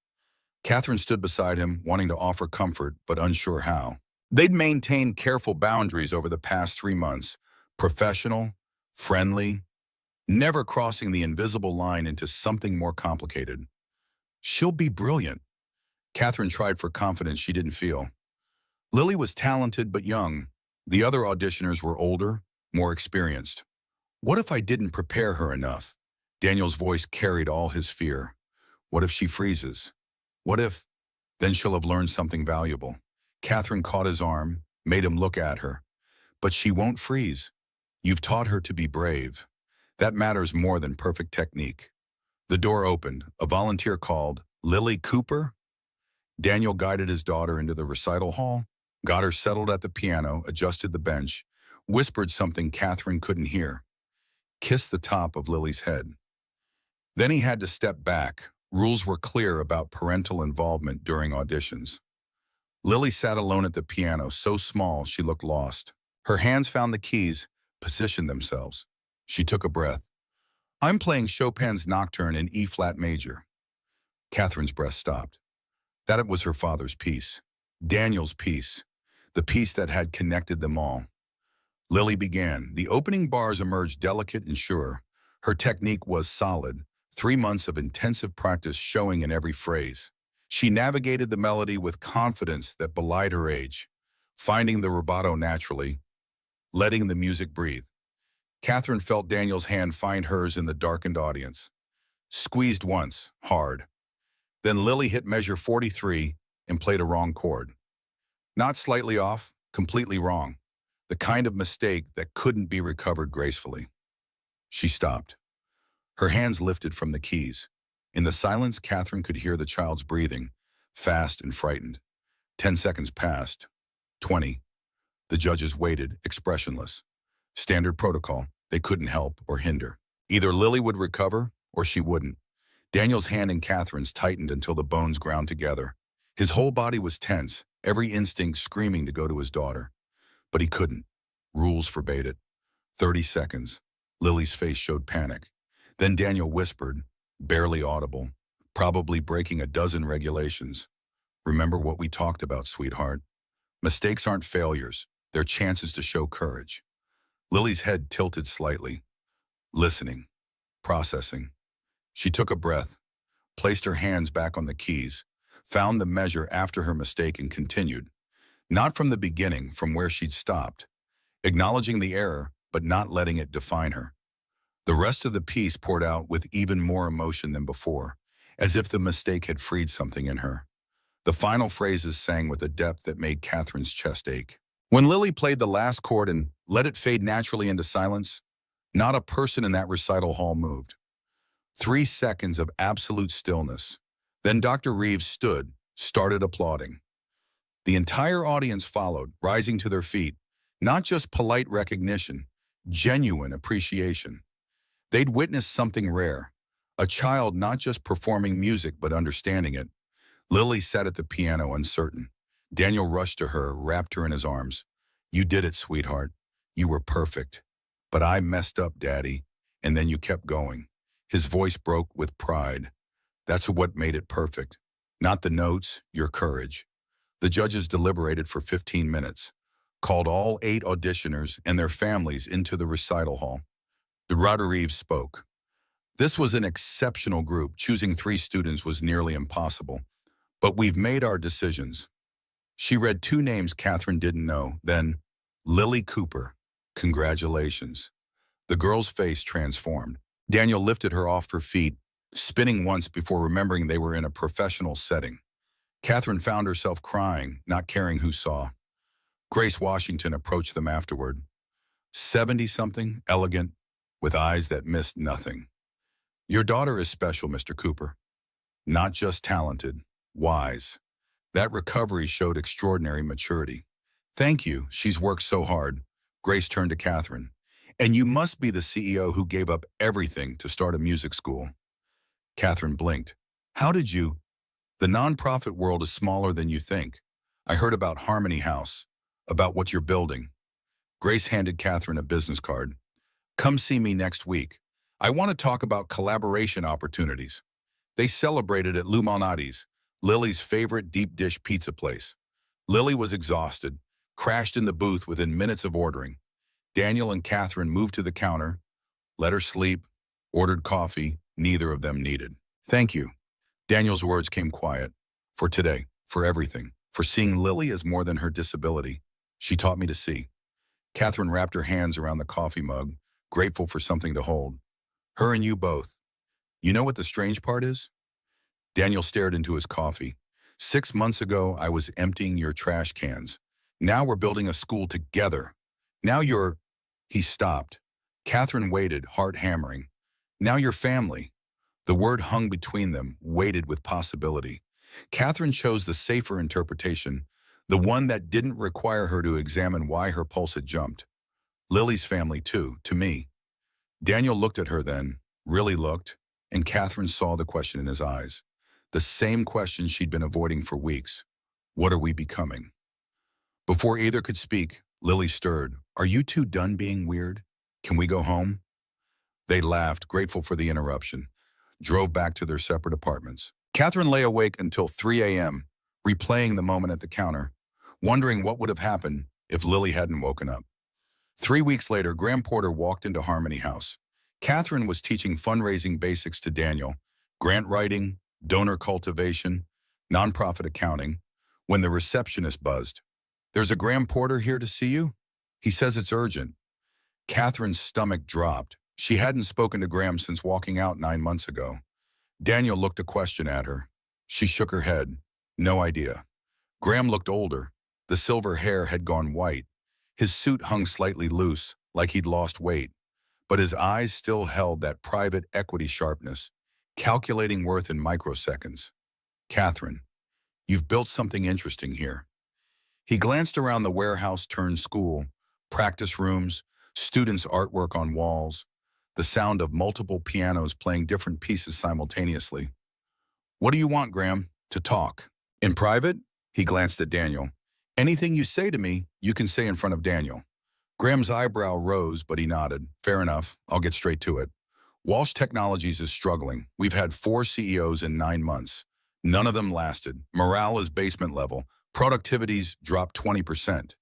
Catherine stood beside him, wanting to offer comfort, but unsure how. They'd maintained careful boundaries over the past 3 months, professional, friendly, never crossing the invisible line into something more complicated. She'll be brilliant. Catherine tried for confidence she didn't feel. Lily was talented but young. The other auditioners were older, more experienced. What if I didn't prepare her enough? Daniel's voice carried all his fear. What if she freezes? What if? Then she'll have learned something valuable. Catherine caught his arm, made him look at her. But she won't freeze. You've taught her to be brave. That matters more than perfect technique. The door opened. A volunteer called, "Lily Cooper?" Daniel guided his daughter into the recital hall, got her settled at the piano, adjusted the bench, whispered something Catherine couldn't hear. Kissed the top of Lily's head. Then he had to step back. Rules were clear about parental involvement during auditions. Lily sat alone at the piano, so small she looked lost. Her hands found the keys, positioned themselves. She took a breath. "I'm playing Chopin's Nocturne in E-flat major." Catherine's breath stopped. That was her father's piece. Daniel's piece. The piece that had connected them all. Lily began. The opening bars emerged delicate and sure. Her technique was solid, 3 months of intensive practice showing in every phrase. She navigated the melody with confidence that belied her age, finding the rubato naturally, letting the music breathe. Catherine felt Daniel's hand find hers in the darkened audience. Squeezed once, hard. Then Lily hit measure 43 and played a wrong chord. Not slightly off, completely wrong. The kind of mistake that couldn't be recovered gracefully. She stopped. Her hands lifted from the keys. In the silence, Catherine could hear the child's breathing, fast and frightened. 10 seconds passed. 20. The judges waited, expressionless. Standard protocol. They couldn't help or hinder. Either Lily would recover or she wouldn't. Daniel's hand in Catherine's tightened until the bones ground together. His whole body was tense, every instinct screaming to go to his daughter. But he couldn't. Rules forbade it. 30 seconds. Lily's face showed panic. Then Daniel whispered, barely audible, probably breaking a dozen regulations. "Remember what we talked about, sweetheart. Mistakes aren't failures. They're chances to show courage." Lily's head tilted slightly. Listening. Processing. She took a breath, placed her hands back on the keys, found the measure after her mistake and continued. Not from the beginning, from where she'd stopped. Acknowledging the error, but not letting it define her. The rest of the piece poured out with even more emotion than before, as if the mistake had freed something in her. The final phrases sang with a depth that made Catherine's chest ache. When Lily played the last chord and let it fade naturally into silence, not a person in that recital hall moved. 3 seconds of absolute stillness. Then Dr. Reeves stood, started applauding. The entire audience followed, rising to their feet. Not just polite recognition, genuine appreciation. They'd witnessed something rare. A child not just performing music but understanding it. Lily sat at the piano uncertain. Daniel rushed to her, wrapped her in his arms. "You did it, sweetheart. You were perfect. But I messed up, Daddy." And then you kept going. His voice broke with pride. "That's what made it perfect. Not the notes, your courage." The judges deliberated for 15 minutes, called all 8 auditioners and their families into the recital hall. Dr. Reeves spoke. "This was an exceptional group. Choosing 3 students was nearly impossible. But we've made our decisions." She read 2 names Catherine didn't know, then, "Lily Cooper. Congratulations." The girl's face transformed. Daniel lifted her off her feet, spinning once before remembering they were in a professional setting. Catherine found herself crying, not caring who saw. Grace Washington approached them afterward. 70-something, elegant, with eyes that missed nothing. "Your daughter is special, Mr. Cooper. Not just talented, wise. That recovery showed extraordinary maturity." "Thank you, she's worked so hard." Grace turned to Catherine. "And you must be the CEO who gave up everything to start a music school." Catherine blinked. "How did you?" "The nonprofit world is smaller than you think. I heard about Harmony House, about what you're building." Grace handed Catherine a business card. "Come see me next week. I want to talk about collaboration opportunities." They celebrated at Lou Malnati's, Lily's favorite deep dish pizza place. Lily was exhausted, crashed in the booth within minutes of ordering. Daniel and Catherine moved to the counter, let her sleep, ordered coffee, neither of them needed. Thank you. Daniel's words came quiet. For today, for everything, for seeing Lily as more than her disability. She taught me to see. Catherine wrapped her hands around the coffee mug, grateful for something to hold. Her and you both. You know what the strange part is? Daniel stared into his coffee. 6 months ago, I was emptying your trash cans. Now we're building a school together. Now you're... He stopped. Catherine waited, heart hammering. Now you're family. The word hung between them, weighted with possibility. Catherine chose the safer interpretation, the one that didn't require her to examine why her pulse had jumped. Lily's family, too, to me. Daniel looked at her then, really looked, and Catherine saw the question in his eyes. The same question she'd been avoiding for weeks. What are we becoming? Before either could speak, Lily stirred. Are you two done being weird? Can we go home? They laughed, grateful for the interruption, drove back to their separate apartments. Catherine lay awake until 3 a.m., replaying the moment at the counter, wondering what would have happened if Lily hadn't woken up. 3 weeks later, Graham Porter walked into Harmony House. Catherine was teaching fundraising basics to Daniel, grant writing, donor cultivation, nonprofit accounting, when the receptionist buzzed. There's a Graham Porter here to see you? He says it's urgent. Catherine's stomach dropped. She hadn't spoken to Graham since walking out 9 months ago. Daniel looked a question at her. She shook her head. No idea. Graham looked older. The silver hair had gone white. His suit hung slightly loose, like he'd lost weight. But his eyes still held that private equity sharpness, calculating worth in microseconds. Catherine, you've built something interesting here. He glanced around the warehouse turned school, practice rooms, students' artwork on walls, the sound of multiple pianos playing different pieces simultaneously. What do you want, Graham? To talk. In private? He glanced at Daniel. Anything you say to me, you can say in front of Daniel. Graham's eyebrow rose, but he nodded. Fair enough. I'll get straight to it. Walsh Technologies is struggling. We've had 4 CEOs in 9 months. None of them lasted. Morale is basement level. Productivity's dropped 20%.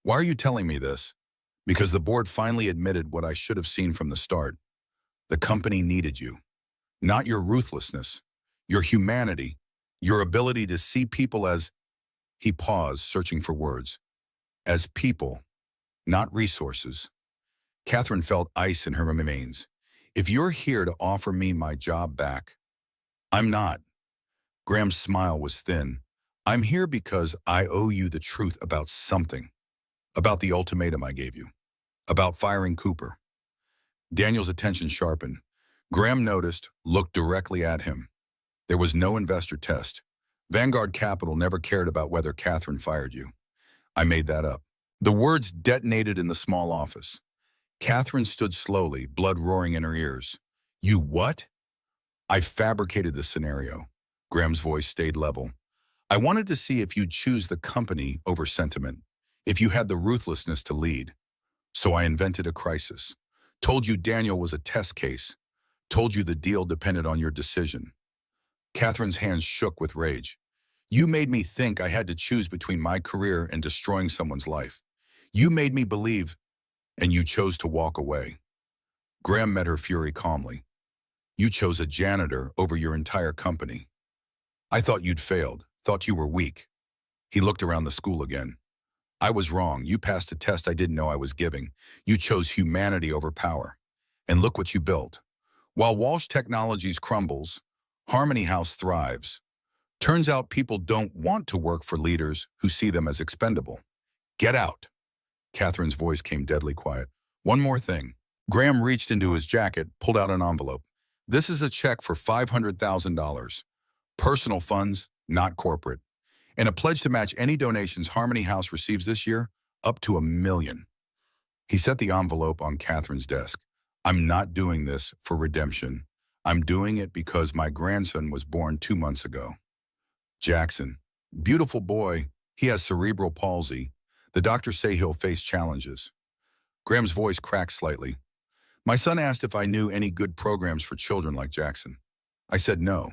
Why are you telling me this? Because the board finally admitted what I should have seen from the start. The company needed you. Not your ruthlessness, your humanity, your ability to see people as... He paused, searching for words. As people, not resources. Catherine felt ice in her veins. If you're here to offer me my job back, I'm not. Graham's smile was thin. I'm here because I owe you the truth about something. About the ultimatum I gave you. About firing Cooper. Daniel's attention sharpened. Graham noticed, looked directly at him. There was no investor test. Vanguard Capital never cared about whether Catherine fired you. I made that up. The words detonated in the small office. Catherine stood slowly, blood roaring in her ears. You what? I fabricated the scenario. Graham's voice stayed level. I wanted to see if you'd choose the company over sentiment, if you had the ruthlessness to lead. So I invented a crisis. Told you Daniel was a test case. Told you the deal depended on your decision. Catherine's hands shook with rage. You made me think I had to choose between my career and destroying someone's life. You made me believe, and you chose to walk away. Graham met her fury calmly. You chose a janitor over your entire company. I thought you'd failed, thought you were weak. He looked around the school again. I was wrong. You passed a test I didn't know I was giving. You chose humanity over power. And look what you built. While Walsh Technologies crumbles, Harmony House thrives. Turns out people don't want to work for leaders who see them as expendable. Get out. Catherine's voice came deadly quiet. One more thing. Graham reached into his jacket, pulled out an envelope. This is a check for $500,000. Personal funds, not corporate. And a pledge to match any donations Harmony House receives this year, up to $1 million. He set the envelope on Catherine's desk. I'm not doing this for redemption. I'm doing it because my grandson was born 2 months ago. Jackson, beautiful boy. He has cerebral palsy. The doctors say he'll face challenges. Graham's voice cracked slightly. My son asked if I knew any good programs for children like Jackson. I said no.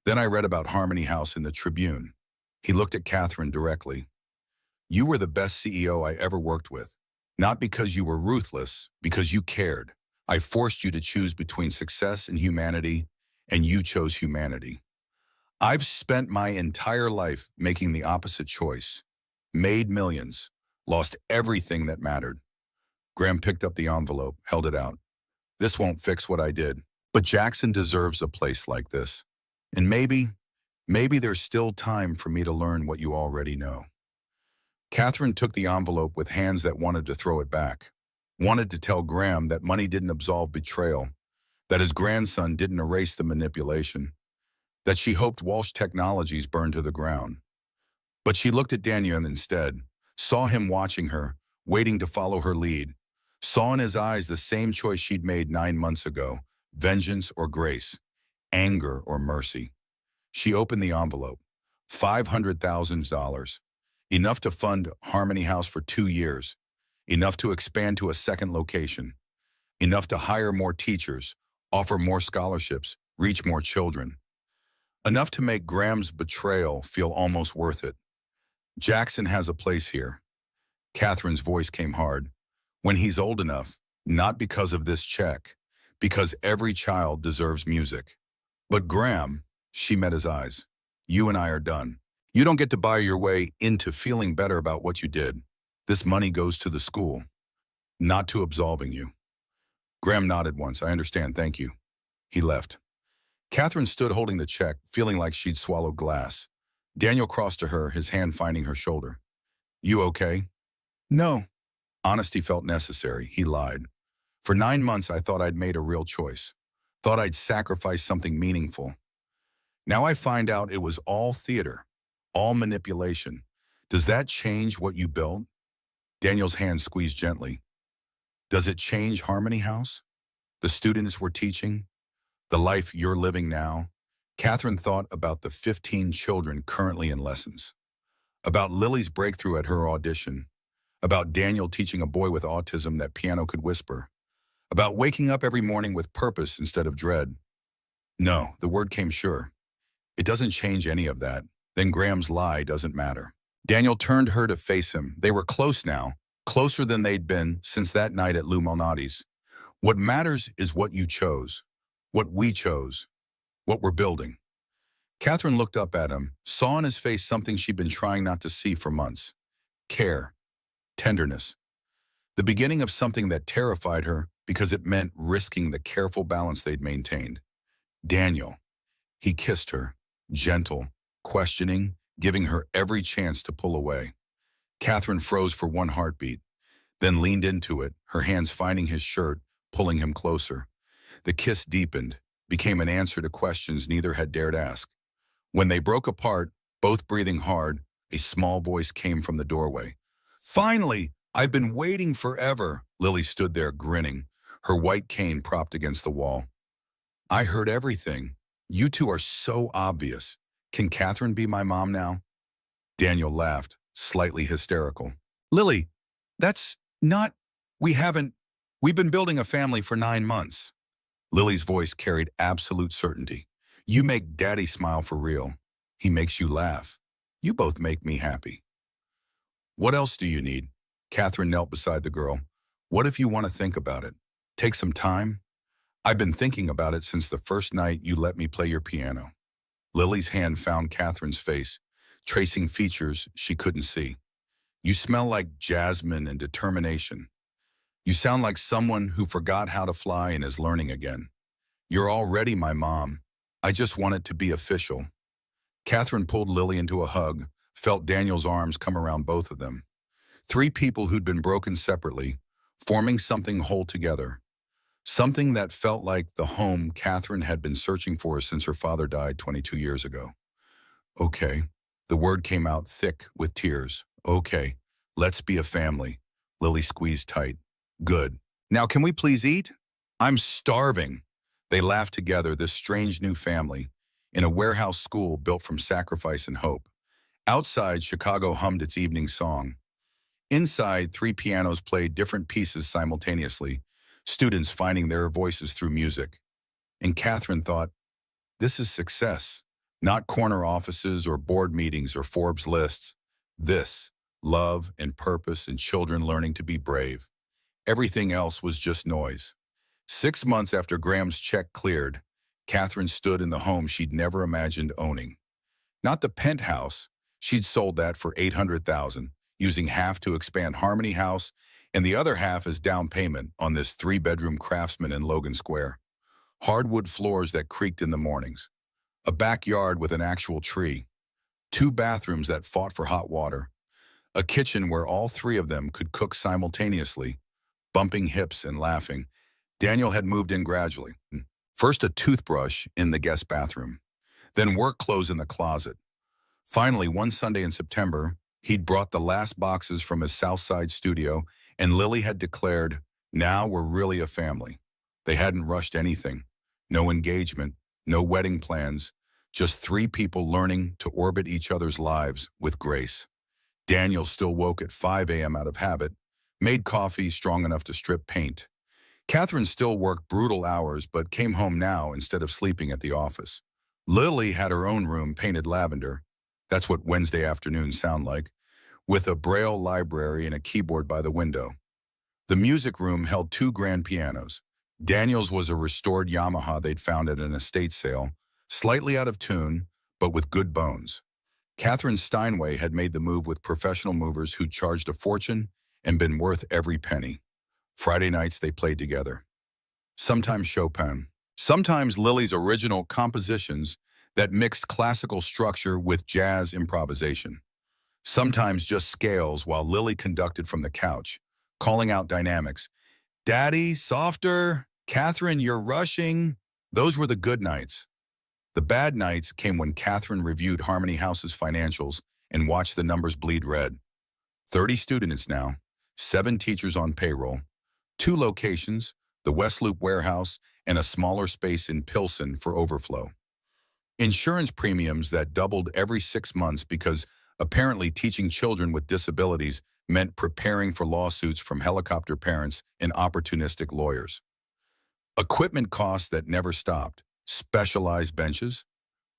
Then I read about Harmony House in the Tribune. He looked at Catherine directly. You were the best CEO I ever worked with. Not because you were ruthless, because you cared. I forced you to choose between success and humanity, and you chose humanity. I've spent my entire life making the opposite choice. Made millions, lost everything that mattered. Graham picked up the envelope, held it out. This won't fix what I did, but Jackson deserves a place like this. And maybe there's still time for me to learn what you already know. Catherine took the envelope with hands that wanted to throw it back. Wanted to tell Graham that money didn't absolve betrayal, that his grandson didn't erase the manipulation, that she hoped Walsh Technologies burned to the ground. But she looked at Daniel instead, saw him watching her, waiting to follow her lead, saw in his eyes the same choice she'd made 9 months ago, vengeance or grace, anger or mercy. She opened the envelope. $500,000. Enough to fund Harmony House for 2 years. Enough to expand to a second location. Enough to hire more teachers, offer more scholarships, reach more children. Enough to make Graham's betrayal feel almost worth it. Jackson has a place here. Catherine's voice came hard. When he's old enough, not because of this check, because every child deserves music. But Graham, she met his eyes. You and I are done. You don't get to buy your way into feeling better about what you did. This money goes to the school, not to absolving you. Graham nodded once. I understand, thank you. He left. Catherine stood holding the check, feeling like she'd swallowed glass. Daniel crossed to her, his hand finding her shoulder. You okay? No. Honesty felt necessary. He lied. For 9 months, I thought I'd made a real choice. Thought I'd sacrificed something meaningful. Now I find out it was all theater, all manipulation. Does that change what you built? Daniel's hand squeezed gently. Does it change Harmony House? The students we're teaching? The life you're living now? Catherine thought about the 15 children currently in lessons. About Lily's breakthrough at her audition. About Daniel teaching a boy with autism that piano could whisper. About waking up every morning with purpose instead of dread. No, the word came sure. It doesn't change any of that. Then Graham's lie doesn't matter. Daniel turned her to face him. They were close now, closer than they'd been since that night at Lou Malnati's. What matters is what you chose, what we chose, what we're building. Catherine looked up at him, saw in his face something she'd been trying not to see for months. Care, tenderness. The beginning of something that terrified her because it meant risking the careful balance they'd maintained. Daniel. He kissed her, gentle, questioning, giving her every chance to pull away. Catherine froze for one heartbeat, then leaned into it, her hands finding his shirt, pulling him closer. The kiss deepened, became an answer to questions neither had dared ask. When they broke apart, both breathing hard, a small voice came from the doorway. Finally, I've been waiting forever. Lily stood there grinning, her white cane propped against the wall. I heard everything. You two are so obvious. Can Catherine be my mom now? Daniel laughed, slightly hysterical. Lily, that's not... We've been building a family for 9 months. Lily's voice carried absolute certainty. You make Daddy smile for real. He makes you laugh. You both make me happy. What else do you need? Catherine knelt beside the girl. What if you want to think about it? Take some time? I've been thinking about it since the first night you let me play your piano. Lily's hand found Catherine's face, tracing features she couldn't see. You smell like jasmine and determination. You sound like someone who forgot how to fly and is learning again. You're already my mom. I just want it to be official. Catherine pulled Lily into a hug, felt Daniel's arms come around both of them. 3 people who'd been broken separately, forming something whole together. Something that felt like the home Catherine had been searching for since her father died 22 years ago. Okay. The word came out thick with tears. Okay. Let's be a family. Lily squeezed tight. Good. Now can we please eat? I'm starving. They laughed together, this strange new family, in a warehouse school built from sacrifice and hope. Outside, Chicago hummed its evening song. Inside, 3 pianos played different pieces simultaneously, students finding their voices through music. And Catherine thought, this is success. Not corner offices or board meetings or Forbes lists. This, love and purpose and children learning to be brave. Everything else was just noise. 6 months after Graham's check cleared, Catherine stood in the home she'd never imagined owning. Not the penthouse. She'd sold that for $800,000, using half to expand Harmony House and the other half as down payment on this three-bedroom Craftsman in Logan Square. Hardwood floors that creaked in the mornings. A backyard with an actual tree. 2 bathrooms that fought for hot water. A kitchen where all 3 of them could cook simultaneously, bumping hips and laughing. Daniel had moved in gradually. First a toothbrush in the guest bathroom, then work clothes in the closet. Finally, one Sunday in September, he'd brought the last boxes from his Southside studio, and Lily had declared, now we're really a family. They hadn't rushed anything. No engagement, no wedding plans, just 3 people learning to orbit each other's lives with grace. Daniel still woke at 5 a.m. out of habit, made coffee strong enough to strip paint. Catherine still worked brutal hours but came home now instead of sleeping at the office. Lily had her own room painted lavender. That's what Wednesday afternoons sound like, with a Braille library and a keyboard by the window. The music room held 2 grand pianos. Daniel's was a restored Yamaha they'd found at an estate sale, slightly out of tune, but with good bones. Catherine Steinway had made the move with professional movers who charged a fortune and been worth every penny. Friday nights they played together. Sometimes Chopin. Sometimes Lily's original compositions that mixed classical structure with jazz improvisation. Sometimes just scales while Lily conducted from the couch, calling out dynamics. Daddy, softer. Catherine, you're rushing. Those were the good nights. The bad nights came when Catherine reviewed Harmony House's financials and watched the numbers bleed red. 30 students now, 7 teachers on payroll, 2 locations, the West Loop warehouse and a smaller space in Pilsen for overflow. Insurance premiums that doubled every 6 months because apparently teaching children with disabilities meant preparing for lawsuits from helicopter parents and opportunistic lawyers. Equipment costs that never stopped. Specialized benches,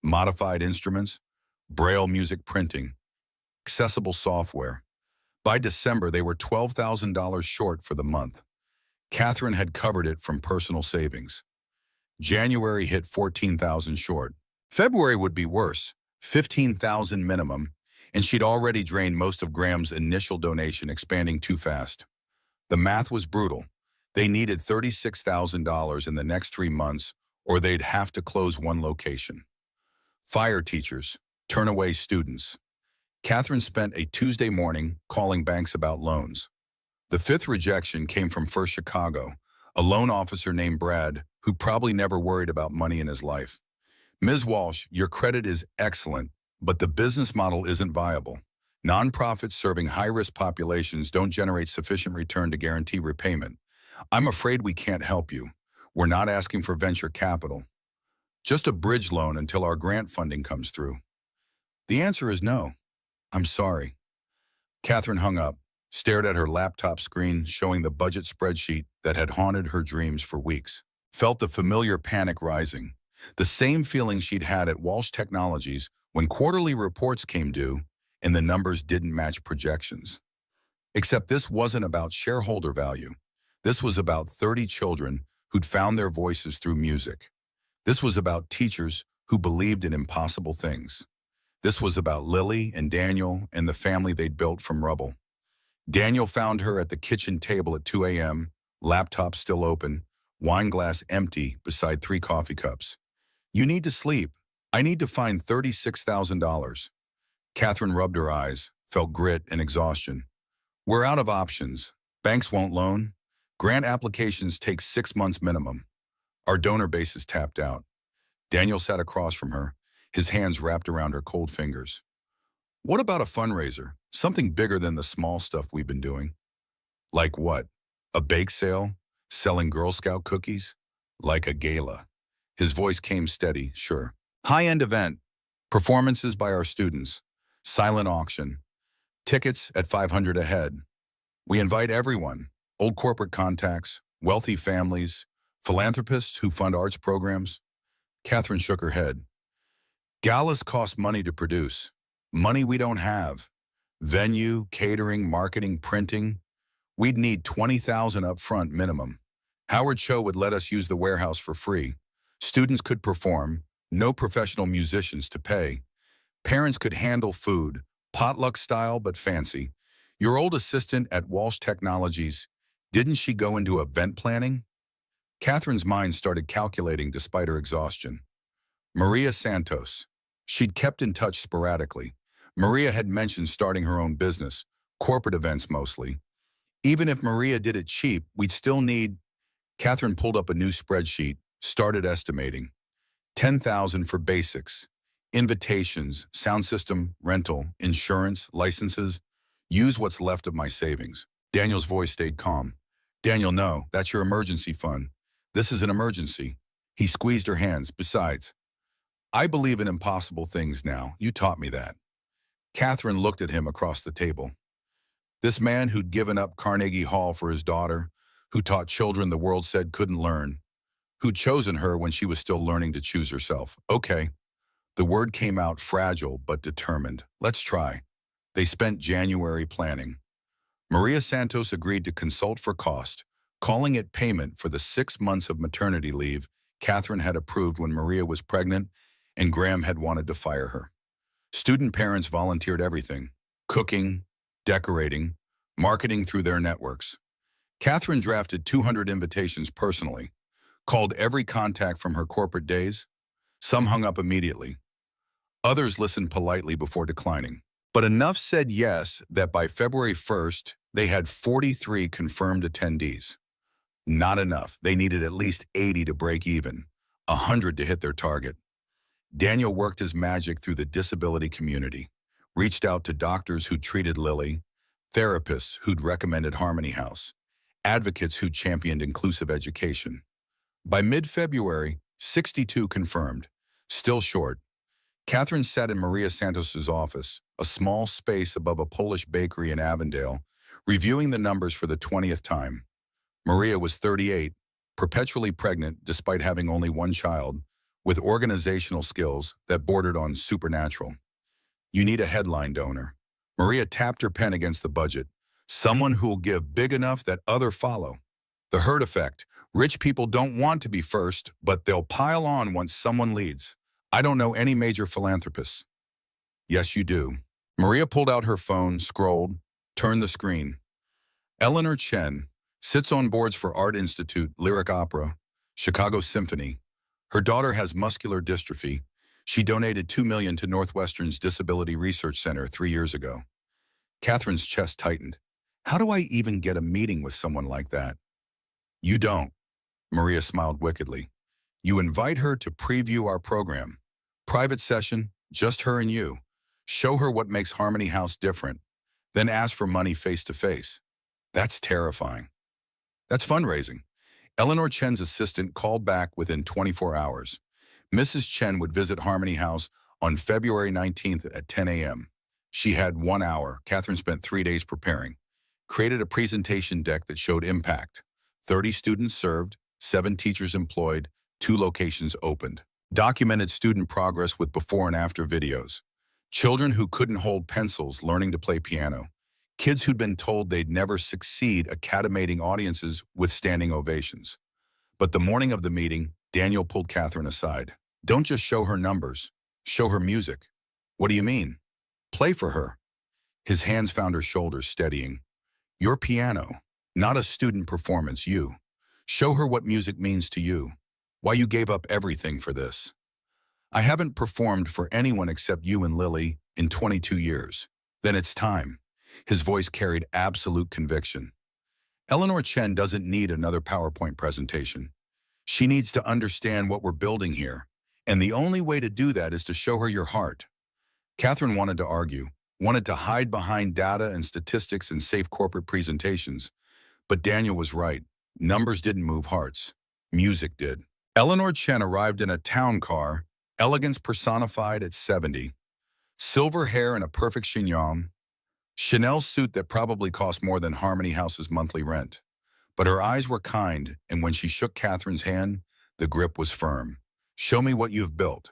modified instruments, Braille music printing, accessible software. By December, they were $12,000 short for the month. Catherine had covered it from personal savings. January hit $14,000 short. February would be worse, $15,000 minimum, and she'd already drained most of Graham's initial donation, expanding too fast. The math was brutal. They needed $36,000 in the next 3 months, or they'd have to close 1 location. Fire teachers, turn away students. Catherine spent a Tuesday morning calling banks about loans. The 5th rejection came from First Chicago, a loan officer named Brad, who probably never worried about money in his life. Ms. Walsh, your credit is excellent, but the business model isn't viable. Nonprofits serving high-risk populations don't generate sufficient return to guarantee repayment. I'm afraid we can't help you. We're not asking for venture capital. Just a bridge loan until our grant funding comes through. The answer is no. I'm sorry. Catherine hung up, stared at her laptop screen showing the budget spreadsheet that had haunted her dreams for weeks. Felt the familiar panic rising. The same feeling she'd had at Walsh Technologies when quarterly reports came due and the numbers didn't match projections. Except this wasn't about shareholder value. This was about 30 children who'd found their voices through music. This was about teachers who believed in impossible things. This was about Lily and Daniel and the family they'd built from rubble. Daniel found her at the kitchen table at 2 a.m., laptop still open, wine glass empty beside 3 coffee cups. You need to sleep. I need to find $36,000. Catherine rubbed her eyes, felt grit and exhaustion. We're out of options. Banks won't loan. Grant applications take 6 months minimum. Our donor base is tapped out. Daniel sat across from her, his hands wrapped around her cold fingers. What about a fundraiser? Something bigger than the small stuff we've been doing? Like what? A bake sale? Selling Girl Scout cookies? Like a gala? His voice came steady, sure. High-end event. Performances by our students. Silent auction. Tickets at $500 a head. We invite everyone. Old corporate contacts, wealthy families, philanthropists who fund arts programs. Catherine shook her head. Galas cost money to produce. Money we don't have. Venue, catering, marketing, printing. We'd need 20,000 up front minimum. Howard Cho would let us use the warehouse for free. Students could perform, no professional musicians to pay. Parents could handle food, potluck style but fancy. Your old assistant at Walsh Technologies, didn't she go into event planning? Catherine's mind started calculating despite her exhaustion. Maria Santos. She'd kept in touch sporadically. Maria had mentioned starting her own business, corporate events mostly. Even if Maria did it cheap, we'd still need. Catherine pulled up a new spreadsheet, started estimating. 10,000 for basics, invitations, sound system, rental, insurance, licenses. Use what's left of my savings. Daniel's voice stayed calm. Daniel, no, that's your emergency fund. This is an emergency. He squeezed her hands. Besides, I believe in impossible things now. You taught me that. Catherine looked at him across the table. This man who'd given up Carnegie Hall for his daughter, who taught children the world said couldn't learn, who'd chosen her when she was still learning to choose herself. Okay. The word came out fragile but determined. Let's try. They spent January planning. Maria Santos agreed to consult for cost, calling it payment for the 6 months of maternity leave Catherine had approved when Maria was pregnant and Graham had wanted to fire her. Student parents volunteered everything: cooking, decorating, marketing through their networks. Catherine drafted 200 invitations personally, called every contact from her corporate days. Some hung up immediately. Others listened politely before declining. But enough said yes that by February 1st, they had 43 confirmed attendees. Not enough. They needed at least 80 to break even, 100 to hit their target. Daniel worked his magic through the disability community, reached out to doctors who treated Lily, therapists who'd recommended Harmony House, advocates who championed inclusive education. By mid-February, 62 confirmed, still short. Catherine sat in Maria Santos's office, a small space above a Polish bakery in Avondale, reviewing the numbers for the 20th time. Maria was 38, perpetually pregnant despite having only one child, with organizational skills that bordered on supernatural. You need a headline donor. Maria tapped her pen against the budget. Someone who'll give big enough that others follow. The herd effect. Rich people don't want to be first, but they'll pile on once someone leads. I don't know any major philanthropists. Yes, you do. Maria pulled out her phone, scrolled, turned the screen. Eleanor Chen sits on boards for Art Institute, Lyric Opera, Chicago Symphony. Her daughter has muscular dystrophy. She donated $2 million to Northwestern's Disability Research Center 3 years ago. Catherine's chest tightened. How do I even get a meeting with someone like that? You don't. Maria smiled wickedly. You invite her to preview our program. Private session, just her and you. Show her what makes Harmony House different. Then ask for money face to face. That's terrifying. That's fundraising. Eleanor Chen's assistant called back within 24 hours. Mrs. Chen would visit Harmony House on February 19th at 10 a.m. She had 1 hour. Catherine spent 3 days preparing. Created a presentation deck that showed impact. 30 students served, 7 teachers employed, 2 locations opened. Documented student progress with before and after videos. Children who couldn't hold pencils learning to play piano. Kids who'd been told they'd never succeed acclimating audiences with standing ovations. But the morning of the meeting, Daniel pulled Catherine aside. Don't just show her numbers. Show her music. What do you mean? Play for her. His hands found her shoulders, steadying. Your piano, not a student performance, you. Show her what music means to you. Why you gave up everything for this. I haven't performed for anyone except you and Lily in 22 years. Then it's time. His voice carried absolute conviction. Eleanor Chen doesn't need another PowerPoint presentation. She needs to understand what we're building here, and the only way to do that is to show her your heart. Catherine wanted to argue, wanted to hide behind data and statistics and safe corporate presentations, but Daniel was right. Numbers didn't move hearts. Music did. Eleanor Chen arrived in a town car, elegance personified at 70. Silver hair and a perfect chignon. Chanel suit that probably cost more than Harmony House's monthly rent. But her eyes were kind, and when she shook Catherine's hand, the grip was firm. Show me what you've built.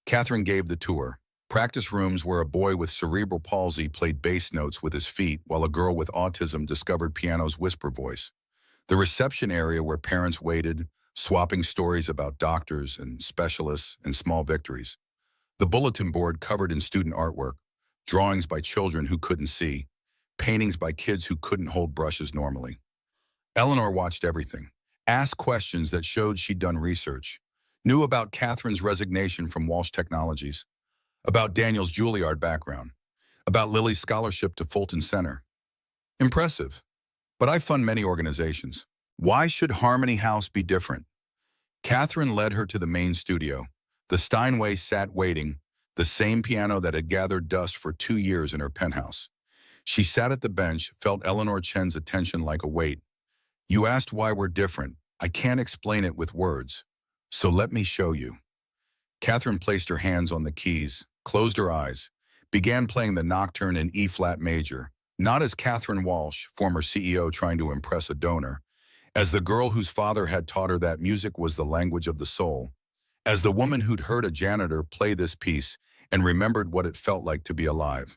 Catherine gave the tour. Practice rooms where a boy with cerebral palsy played bass notes with his feet while a girl with autism discovered piano's whisper voice. The reception area where parents waited, swapping stories about doctors and specialists and small victories. The bulletin board covered in student artwork, drawings by children who couldn't see, paintings by kids who couldn't hold brushes normally. Eleanor watched everything, asked questions that showed she'd done research, knew about Catherine's resignation from Walsh Technologies, about Daniel's Juilliard background, about Lily's scholarship to Fulton Center. Impressive. But I fund many organizations. Why should Harmony House be different? Catherine led her to the main studio. The Steinway sat waiting, the same piano that had gathered dust for 2 years in her penthouse. She sat at the bench, felt Eleanor Chen's attention like a weight. You asked why we're different. I can't explain it with words. So let me show you. Catherine placed her hands on the keys, closed her eyes, began playing the Nocturne in E-flat major, not as Catherine Walsh, former CEO trying to impress a donor, as the girl whose father had taught her that music was the language of the soul, as the woman who'd heard a janitor play this piece and remembered what it felt like to be alive.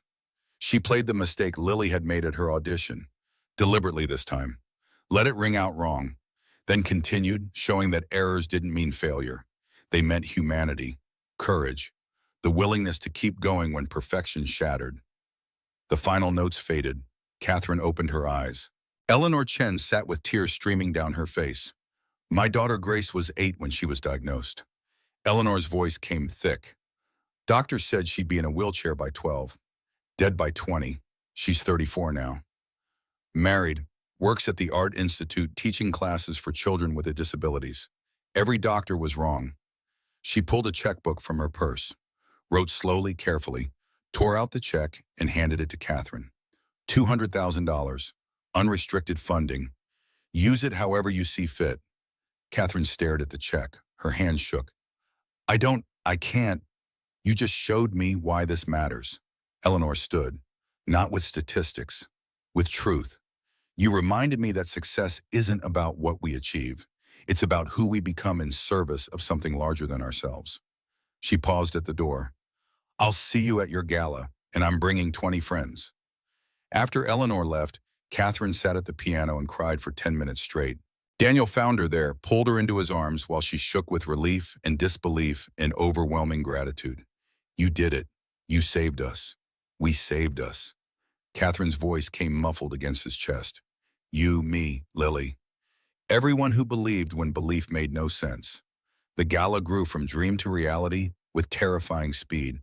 She played the mistake Lily had made at her audition, deliberately this time. Let it ring out wrong, then continued, showing that errors didn't mean failure. They meant humanity, courage, the willingness to keep going when perfection shattered. The final notes faded. Catherine opened her eyes. Eleanor Chen sat with tears streaming down her face. My daughter Grace was 8 when she was diagnosed. Eleanor's voice came thick. Doctors said she'd be in a wheelchair by 12, dead by 20. She's 34 now. Married, works at the Art Institute teaching classes for children with disabilities. Every doctor was wrong. She pulled a checkbook from her purse, wrote slowly, carefully, tore out the check, and handed it to Catherine. $200,000, unrestricted funding. Use it however you see fit. Catherine stared at the check. Her hands shook. I can't. You just showed me why this matters. Eleanor stood, not with statistics, with truth. You reminded me that success isn't about what we achieve. It's about who we become in service of something larger than ourselves. She paused at the door. I'll see you at your gala, and I'm bringing 20 friends. After Eleanor left, Catherine sat at the piano and cried for 10 minutes straight. Daniel found her there, pulled her into his arms while she shook with relief and disbelief and overwhelming gratitude. You did it. You saved us. We saved us. Catherine's voice came muffled against his chest. You, me, Lily. Everyone who believed when belief made no sense. The gala grew from dream to reality with terrifying speed.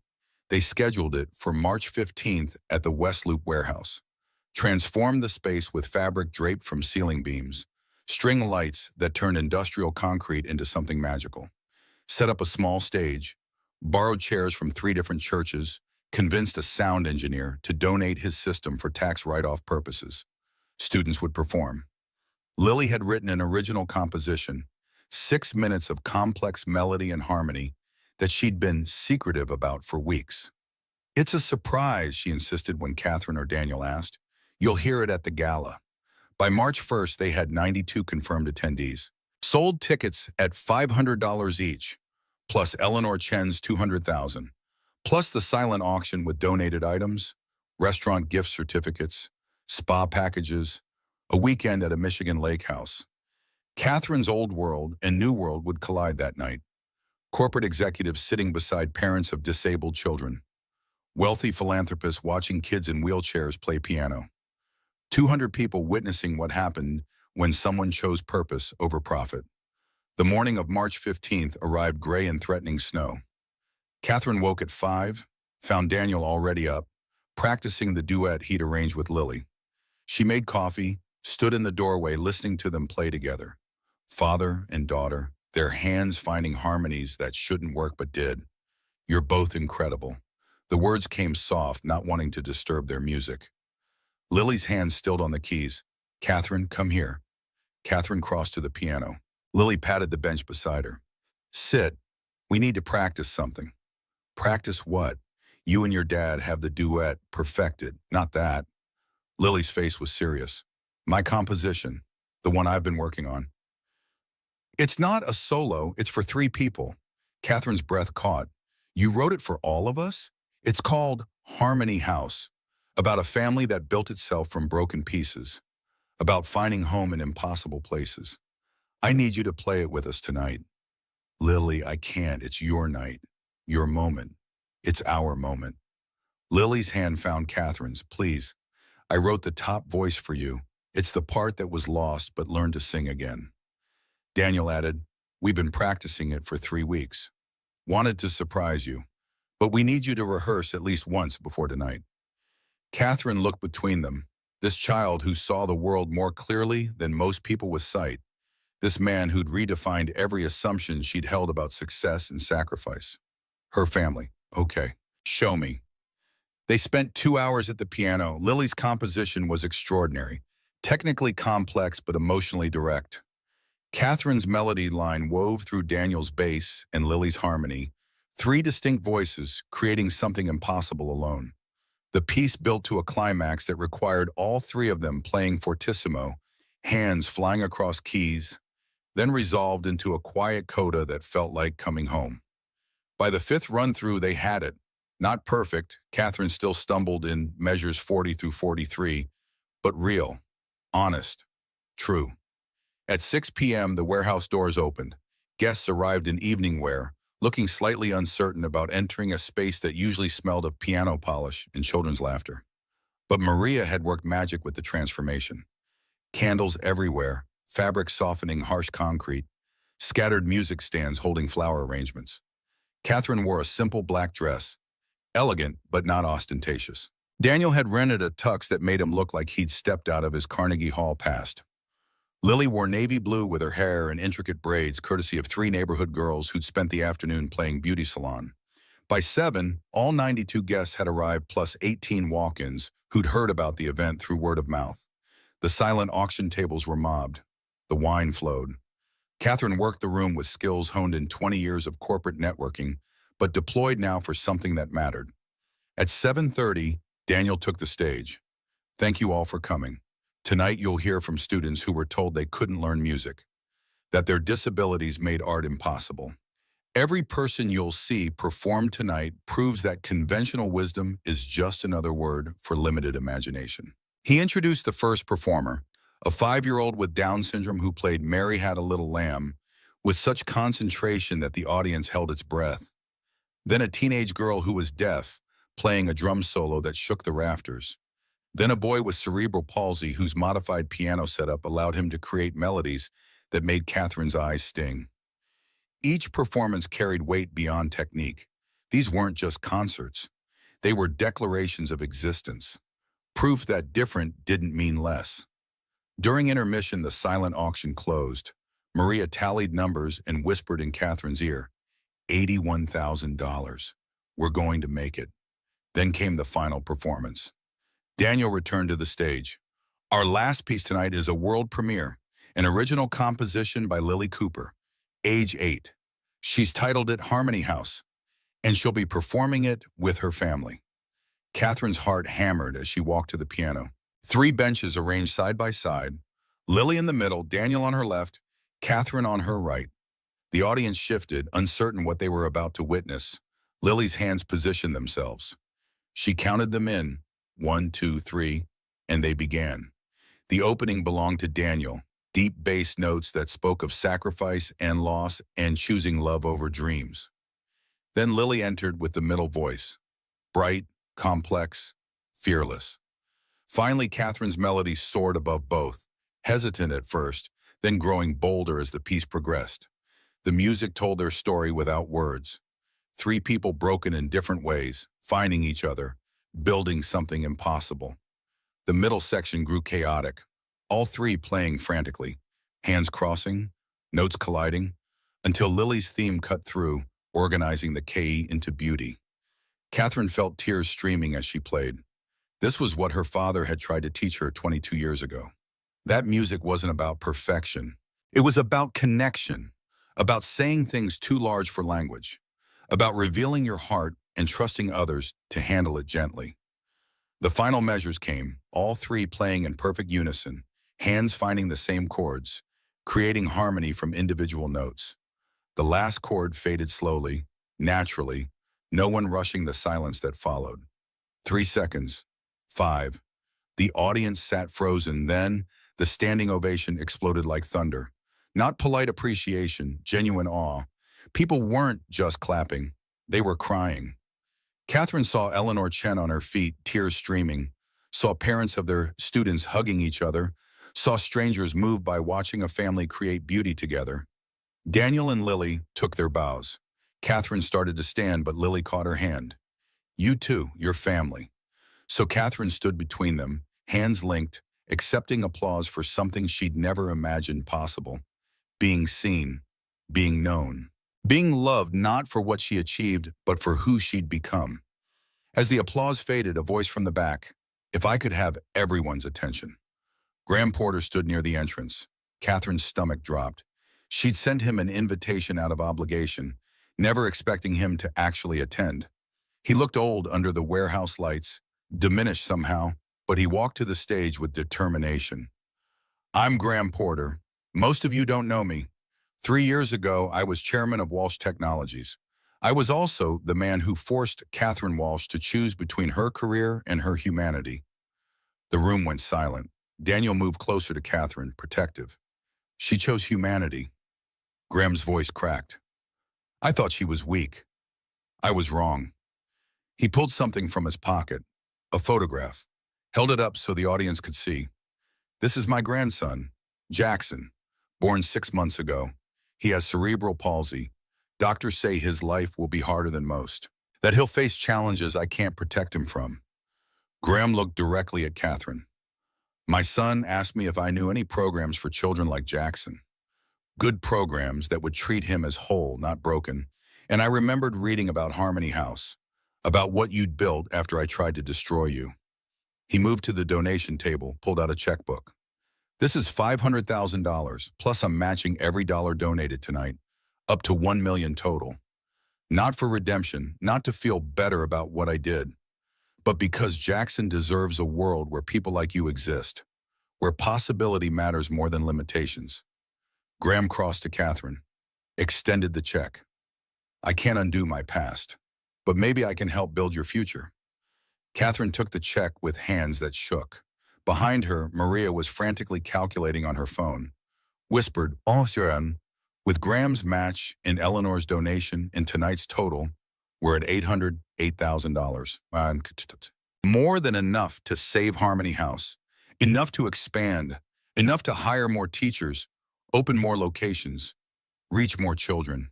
They scheduled it for March 15th at the West Loop warehouse. Transformed the space with fabric draped from ceiling beams, string lights that turned industrial concrete into something magical. Set up a small stage, borrowed chairs from 3 different churches, convinced a sound engineer to donate his system for tax write-off purposes. Students would perform. Lily had written an original composition, 6 minutes of complex melody and harmony that she'd been secretive about for weeks. It's a surprise, she insisted when Catherine or Daniel asked. You'll hear it at the gala. By March 1st, they had 92 confirmed attendees. Sold tickets at $500 each, plus Eleanor Chen's $200,000, plus the silent auction with donated items, restaurant gift certificates, spa packages, a weekend at a Michigan lake house. Catherine's old world and new world would collide that night. Corporate executives sitting beside parents of disabled children. Wealthy philanthropists watching kids in wheelchairs play piano. 200 people witnessing what happened when someone chose purpose over profit. The morning of March 15th arrived gray and threatening snow. Catherine woke at 5, found Daniel already up, practicing the duet he'd arranged with Lily. She made coffee, stood in the doorway listening to them play together. Father and daughter, their hands finding harmonies that shouldn't work but did. You're both incredible. The words came soft, not wanting to disturb their music. Lily's hands stilled on the keys. Catherine, come here. Catherine crossed to the piano. Lily patted the bench beside her. Sit. We need to practice something. Practice what? You and your dad have the duet perfected, not that. Lily's face was serious. My composition, the one I've been working on. It's not a solo, it's for 3 people. Catherine's breath caught. You wrote it for all of us? It's called Harmony House, about a family that built itself from broken pieces, about finding home in impossible places. I need you to play it with us tonight. Lily, I can't. It's your night, your moment. It's our moment. Lily's hand found Catherine's. Please, I wrote the top voice for you. It's the part that was lost but learned to sing again. Daniel added, we've been practicing it for 3 weeks. Wanted to surprise you, but we need you to rehearse at least once before tonight. Catherine looked between them, this child who saw the world more clearly than most people with sight, this man who'd redefined every assumption she'd held about success and sacrifice. Her family. Okay, show me. They spent 2 hours at the piano. Lily's composition was extraordinary, technically complex but emotionally direct. Catherine's melody line wove through Daniel's bass and Lily's harmony, 3 distinct voices creating something impossible alone. The piece built to a climax that required all 3 of them playing fortissimo, hands flying across keys, then resolved into a quiet coda that felt like coming home. By the 5th run-through, they had it. Not perfect, Catherine still stumbled in measures 40 through 43, but real, honest, true. At 6 p.m., the warehouse doors opened. Guests arrived in evening wear, looking slightly uncertain about entering a space that usually smelled of piano polish and children's laughter. But Maria had worked magic with the transformation. Candles everywhere, fabric softening harsh concrete, scattered music stands holding flower arrangements. Catherine wore a simple black dress, elegant but not ostentatious. Daniel had rented a tux that made him look like he'd stepped out of his Carnegie Hall past. Lily wore navy blue with her hair in intricate braids, courtesy of 3 neighborhood girls who'd spent the afternoon playing beauty salon. By 7, all 92 guests had arrived, plus 18 walk-ins who'd heard about the event through word of mouth. The silent auction tables were mobbed. The wine flowed. Catherine worked the room with skills honed in 20 years of corporate networking, but deployed now for something that mattered. At 7:30, Daniel took the stage. Thank you all for coming. Tonight you'll hear from students who were told they couldn't learn music, that their disabilities made art impossible. Every person you'll see perform tonight proves that conventional wisdom is just another word for limited imagination. He introduced the first performer, a 5-year-old with Down syndrome who played Mary Had a Little Lamb with such concentration that the audience held its breath. Then a teenage girl who was deaf, playing a drum solo that shook the rafters. Then a boy with cerebral palsy whose modified piano setup allowed him to create melodies that made Catherine's eyes sting. Each performance carried weight beyond technique. These weren't just concerts. They were declarations of existence, proof that different didn't mean less. During intermission, the silent auction closed. Maria tallied numbers and whispered in Catherine's ear, $81,000. We're going to make it. Then came the final performance. Daniel returned to the stage. Our last piece tonight is a world premiere, an original composition by Lily Cooper, age 8. She's titled it Harmony House, and she'll be performing it with her family. Catherine's heart hammered as she walked to the piano. 3 benches arranged side by side, Lily in the middle, Daniel on her left, Catherine on her right. The audience shifted, uncertain what they were about to witness. Lily's hands positioned themselves. She counted them in, 1, 2, 3, and they began. The opening belonged to Daniel, deep bass notes that spoke of sacrifice and loss and choosing love over dreams. Then Lily entered with the middle voice, bright, complex, fearless. Finally, Catherine's melody soared above both, hesitant at first, then growing bolder as the piece progressed. The music told their story without words. 3 people broken in different ways, finding each other, building something impossible. The middle section grew chaotic, all 3 playing frantically, hands crossing, notes colliding, until Lily's theme cut through, organizing the K into beauty. Catherine felt tears streaming as she played. This was what her father had tried to teach her 22 years ago. That music wasn't about perfection. It was about connection, about saying things too large for language, about revealing your heart and trusting others to handle it gently. The final measures came, all 3 playing in perfect unison, hands finding the same chords, creating harmony from individual notes. The last chord faded slowly, naturally, no one rushing the silence that followed. 3 seconds. 5. The audience sat frozen. Then, the standing ovation exploded like thunder. Not polite appreciation, genuine awe. People weren't just clapping. They were crying. Catherine saw Eleanor Chen on her feet, tears streaming, saw parents of their students hugging each other, saw strangers moved by watching a family create beauty together. Daniel and Lily took their bows. Catherine started to stand, but Lily caught her hand. You too, your family. So Catherine stood between them, hands linked, accepting applause for something she'd never imagined possible. Being seen, being known, being loved not for what she achieved, but for who she'd become. As the applause faded, a voice from the back, "If I could have everyone's attention." Graham Porter stood near the entrance. Catherine's stomach dropped. She'd sent him an invitation out of obligation, never expecting him to actually attend. He looked old under the warehouse lights, diminished somehow, but he walked to the stage with determination. "I'm Graham Porter. Most of you don't know me. 3 years ago, I was chairman of Walsh Technologies. I was also the man who forced Catherine Walsh to choose between her career and her humanity." The room went silent. Daniel moved closer to Catherine, protective. "She chose humanity." Graham's voice cracked. "I thought she was weak. I was wrong." He pulled something from his pocket, a photograph, held it up so the audience could see. "This is my grandson, Jackson, born 6 months ago. He has cerebral palsy. Doctors say his life will be harder than most, that he'll face challenges I can't protect him from." Graham looked directly at Catherine. "My son asked me if I knew any programs for children like Jackson. Good programs that would treat him as whole, not broken. And I remembered reading about Harmony House, about what you'd built after I tried to destroy you." He moved to the donation table, pulled out a checkbook. "This is $500,000, plus I'm matching every dollar donated tonight, up to $1 million total. Not for redemption, not to feel better about what I did, but because Jackson deserves a world where people like you exist, where possibility matters more than limitations." Graham crossed to Catherine, extended the check. "I can't undo my past, but maybe I can help build your future." Catherine took the check with hands that shook. Behind her, Maria was frantically calculating on her phone, whispered, "Oh, Siren." With Graham's match and Eleanor's donation and tonight's total, we're at $808,000. More than enough to save Harmony House, enough to expand, enough to hire more teachers, open more locations, reach more children.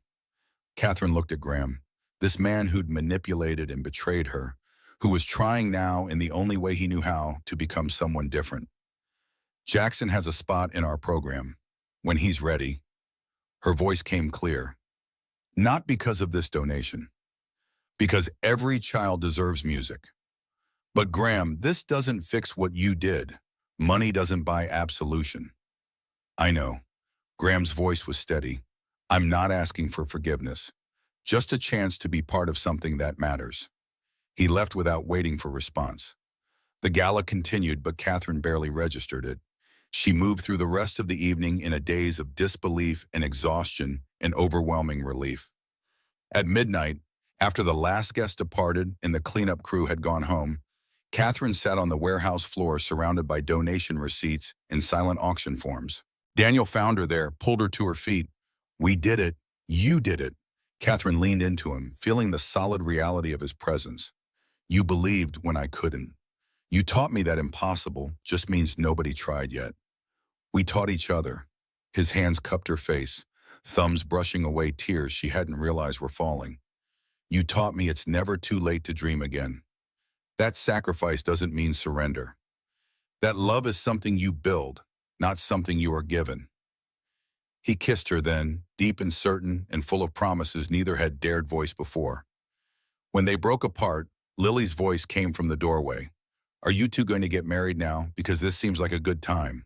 Catherine looked at Graham, this man who'd manipulated and betrayed her, who was trying now in the only way he knew how to become someone different. "Jackson has a spot in our program. When he's ready." Her voice came clear. "Not because of this donation. Because every child deserves music. But Graham, this doesn't fix what you did. Money doesn't buy absolution." "I know." Graham's voice was steady. "I'm not asking for forgiveness. Just a chance to be part of something that matters." He left without waiting for response. The gala continued, but Catherine barely registered it. She moved through the rest of the evening in a daze of disbelief and exhaustion and overwhelming relief. At midnight, after the last guest departed and the cleanup crew had gone home, Catherine sat on the warehouse floor surrounded by donation receipts and silent auction forms. Daniel found her there, pulled her to her feet. "We did it. You did it." Catherine leaned into him, feeling the solid reality of his presence. "You believed when I couldn't. You taught me that impossible just means nobody tried yet." We taught each other. His hands cupped her face, thumbs brushing away tears she hadn't realized were falling. "You taught me it's never too late to dream again. That sacrifice doesn't mean surrender. That love is something you build, not something you are given." He kissed her then, deep and certain and full of promises neither had dared voice before. When they broke apart, Lily's voice came from the doorway. "Are you two going to get married now? Because this seems like a good time."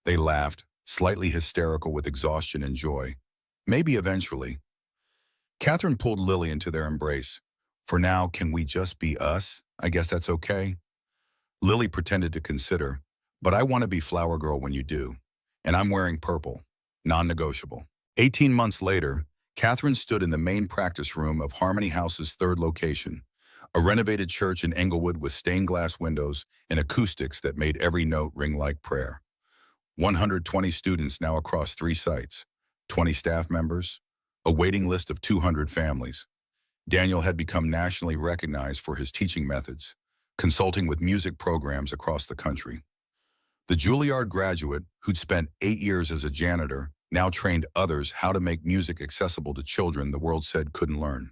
They laughed, slightly hysterical with exhaustion and joy. "Maybe eventually." Catherine pulled Lily into their embrace. "For now, can we just be us? I guess that's okay." Lily pretended to consider, "But I want to be flower girl when you do. And I'm wearing purple. Non-negotiable." 18 months later, Catherine stood in the main practice room of Harmony House's third location, a renovated church in Englewood with stained glass windows and acoustics that made every note ring like prayer. 120 students now across 3 sites, 20 staff members, a waiting list of 200 families. Daniel had become nationally recognized for his teaching methods, consulting with music programs across the country. The Juilliard graduate, who'd spent 8 years as a janitor, now trained others how to make music accessible to children the world said couldn't learn.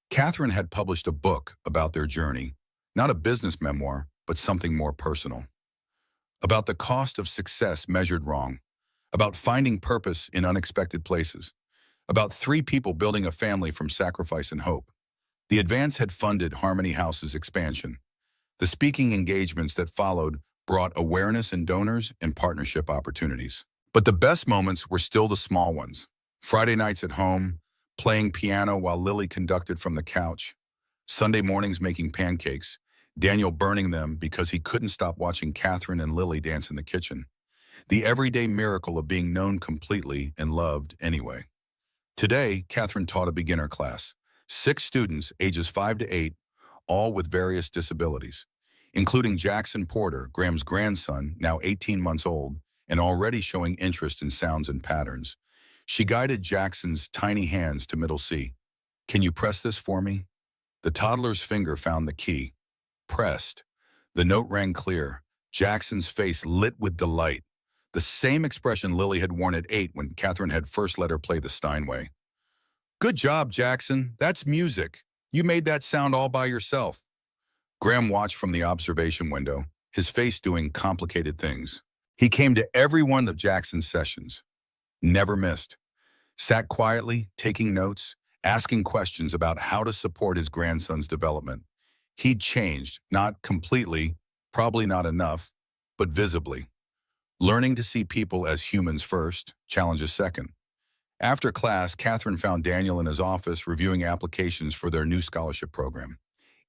Catherine had published a book about their journey, not a business memoir, but something more personal. About the cost of success measured wrong, about finding purpose in unexpected places, about 3 people building a family from sacrifice and hope. The advance had funded Harmony House's expansion. The speaking engagements that followed brought awareness in donors and partnership opportunities. But the best moments were still the small ones. Friday nights at home, playing piano while Lily conducted from the couch. Sunday mornings making pancakes, Daniel burning them because he couldn't stop watching Catherine and Lily dance in the kitchen. The everyday miracle of being known completely and loved anyway. Today, Catherine taught a beginner class. 6 students, ages 5 to 8, all with various disabilities, including Jackson Porter, Graham's grandson, now 18 months old, and already showing interest in sounds and patterns. She guided Jackson's tiny hands to middle C. "Can you press this for me?" The toddler's finger found the key. Pressed. The note rang clear. Jackson's face lit with delight. The same expression Lily had worn at 8 when Catherine had first let her play the Steinway. "Good job, Jackson. That's music. You made that sound all by yourself." Graham watched from the observation window, his face doing complicated things. He came to every one of Jackson's sessions. Never missed. Sat quietly, taking notes, asking questions about how to support his grandson's development. He'd changed, not completely, probably not enough, but visibly. Learning to see people as humans first, challenges second. After class, Catherine found Daniel in his office reviewing applications for their new scholarship program.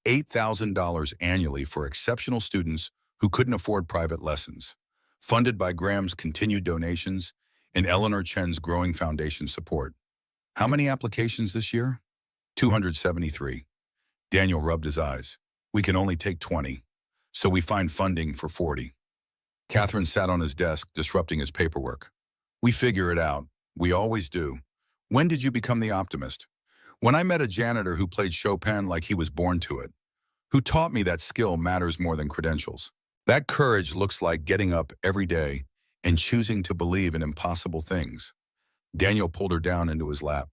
$8,000 annually for exceptional students who couldn't afford private lessons, funded by Graham's continued donations and Eleanor Chen's growing foundation support. How many applications this year? 273. Daniel rubbed his eyes. "We can only take 20, so we find funding for 40. Catherine sat on his desk, disrupting his paperwork. "We figure it out. We always do. When did you become the optimist?" "When I met a janitor who played Chopin like he was born to it, who taught me that skill matters more than credentials. That courage looks like getting up every day and choosing to believe in impossible things." Daniel pulled her down into his lap.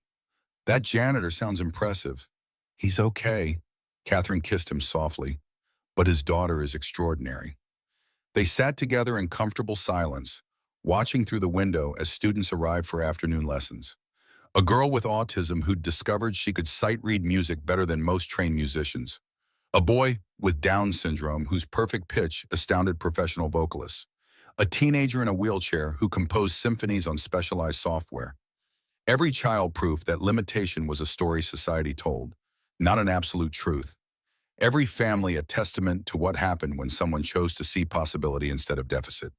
"That janitor sounds impressive." "He's okay." Catherine kissed him softly. "But his daughter is extraordinary." They sat together in comfortable silence, watching through the window as students arrived for afternoon lessons. A girl with autism who'd discovered she could sight-read music better than most trained musicians. A boy with Down syndrome whose perfect pitch astounded professional vocalists. A teenager in a wheelchair who composed symphonies on specialized software. Every child proof that limitation was a story society told, not an absolute truth. Every family a testament to what happened when someone chose to see possibility instead of deficit.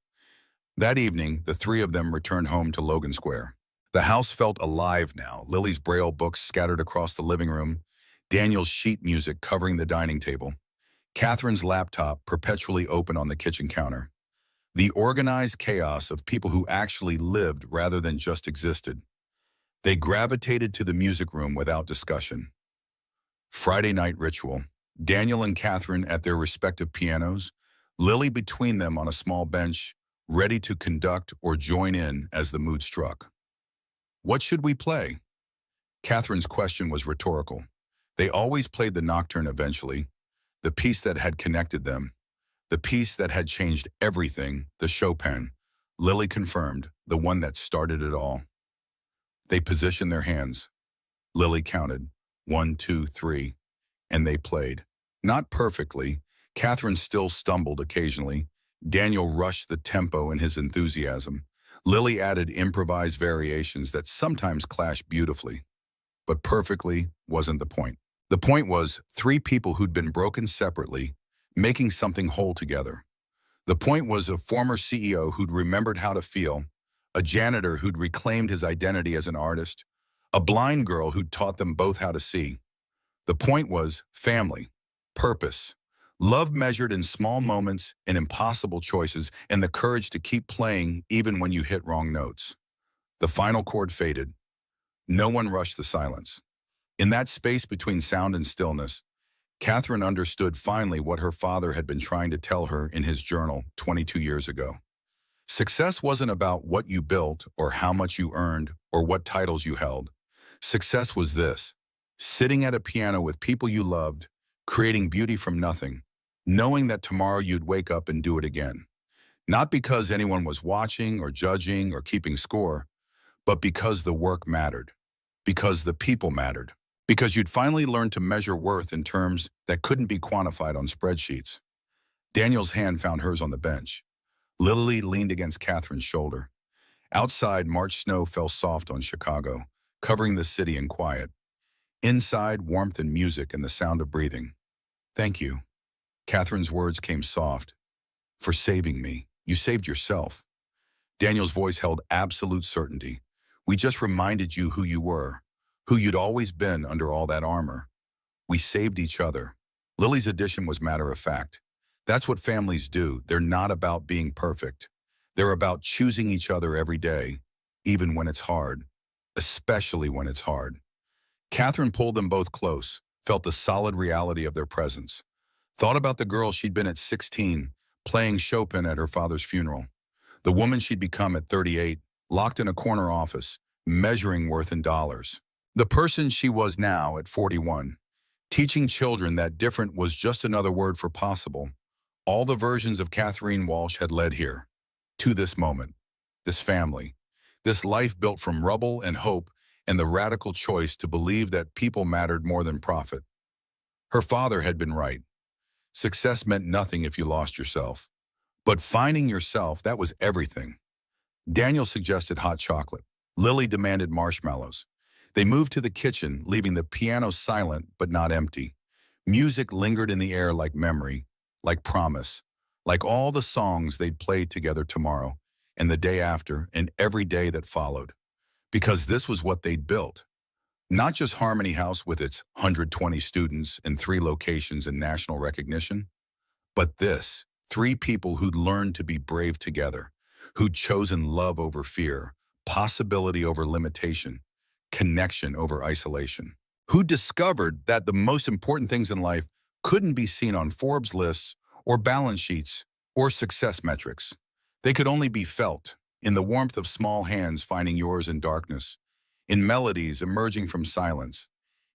That evening, the 3 of them returned home to Logan Square. The house felt alive now, Lily's Braille books scattered across the living room, Daniel's sheet music covering the dining table, Catherine's laptop perpetually open on the kitchen counter. The organized chaos of people who actually lived rather than just existed. They gravitated to the music room without discussion. Friday night ritual. Daniel and Catherine at their respective pianos, Lily between them on a small bench, ready to conduct or join in as the mood struck. "What should we play?" Catherine's question was rhetorical. They always played the nocturne eventually, the piece that had connected them, the piece that had changed everything, the Chopin. Lily confirmed, the one that started it all. They positioned their hands. Lily counted, 1, 2, 3, and they played. Not perfectly. Catherine still stumbled occasionally. Daniel rushed the tempo in his enthusiasm. Lily added improvised variations that sometimes clashed beautifully. But perfectly wasn't the point. The point was 3 people who'd been broken separately, making something whole together. The point was a former CEO who'd remembered how to feel, a janitor who'd reclaimed his identity as an artist, A blind girl who taught them both how to see. The point was family, purpose, love measured in small moments and impossible choices, and the courage to keep playing even when you hit wrong notes. The final chord faded. No one rushed the silence. In that space between sound and stillness, Catherine understood finally what her father had been trying to tell her in his journal 22 years ago. Success wasn't about what you built or how much you earned or what titles you held. Success was this: sitting at a piano with people you loved, creating beauty from nothing, knowing that tomorrow you'd wake up and do it again. Not because anyone was watching or judging or keeping score, but because the work mattered, because the people mattered, because you'd finally learned to measure worth in terms that couldn't be quantified on spreadsheets. Daniel's hand found hers on the bench. Lily leaned against Catherine's shoulder. Outside, March snow fell soft on Chicago, covering the city in quiet. Inside, warmth and music and the sound of breathing. Thank you. Catherine's words came soft. For saving me. You saved yourself. Daniel's voice held absolute certainty. We just reminded you who you were, who you'd always been under all that armor. We saved each other. Lily's addition was matter of fact. That's what families do. They're not about being perfect. They're about choosing each other every day, even when it's hard, especially when it's hard. Catherine pulled them both close, felt the solid reality of their presence. Thought about the girl she'd been at 16, playing Chopin at her father's funeral. The woman she'd become at 38, locked in a corner office, measuring worth in dollars. The person she was now at 41, teaching children that different was just another word for possible. All the versions of Catherine Walsh had led here, to this moment, this family, this life built from rubble and hope and the radical choice to believe that people mattered more than profit. Her father had been right. Success meant nothing if you lost yourself. But finding yourself, that was everything. Daniel suggested hot chocolate. Lily demanded marshmallows. They moved to the kitchen, leaving the piano silent but not empty. Music lingered in the air like memory, like promise, like all the songs they'd played together tomorrow, and the day after, and every day that followed. Because this was what they'd built. Not just Harmony House with its 120 students and 3 locations and national recognition, but this, 3 people who'd learned to be brave together, who'd chosen love over fear, possibility over limitation, connection over isolation, who discovered that the most important things in life couldn't be seen on Forbes lists or balance sheets or success metrics. They could only be felt in the warmth of small hands finding yours in darkness, in melodies emerging from silence,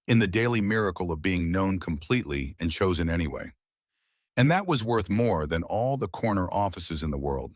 in the daily miracle of being known completely and chosen anyway. And that was worth more than all the corner offices in the world.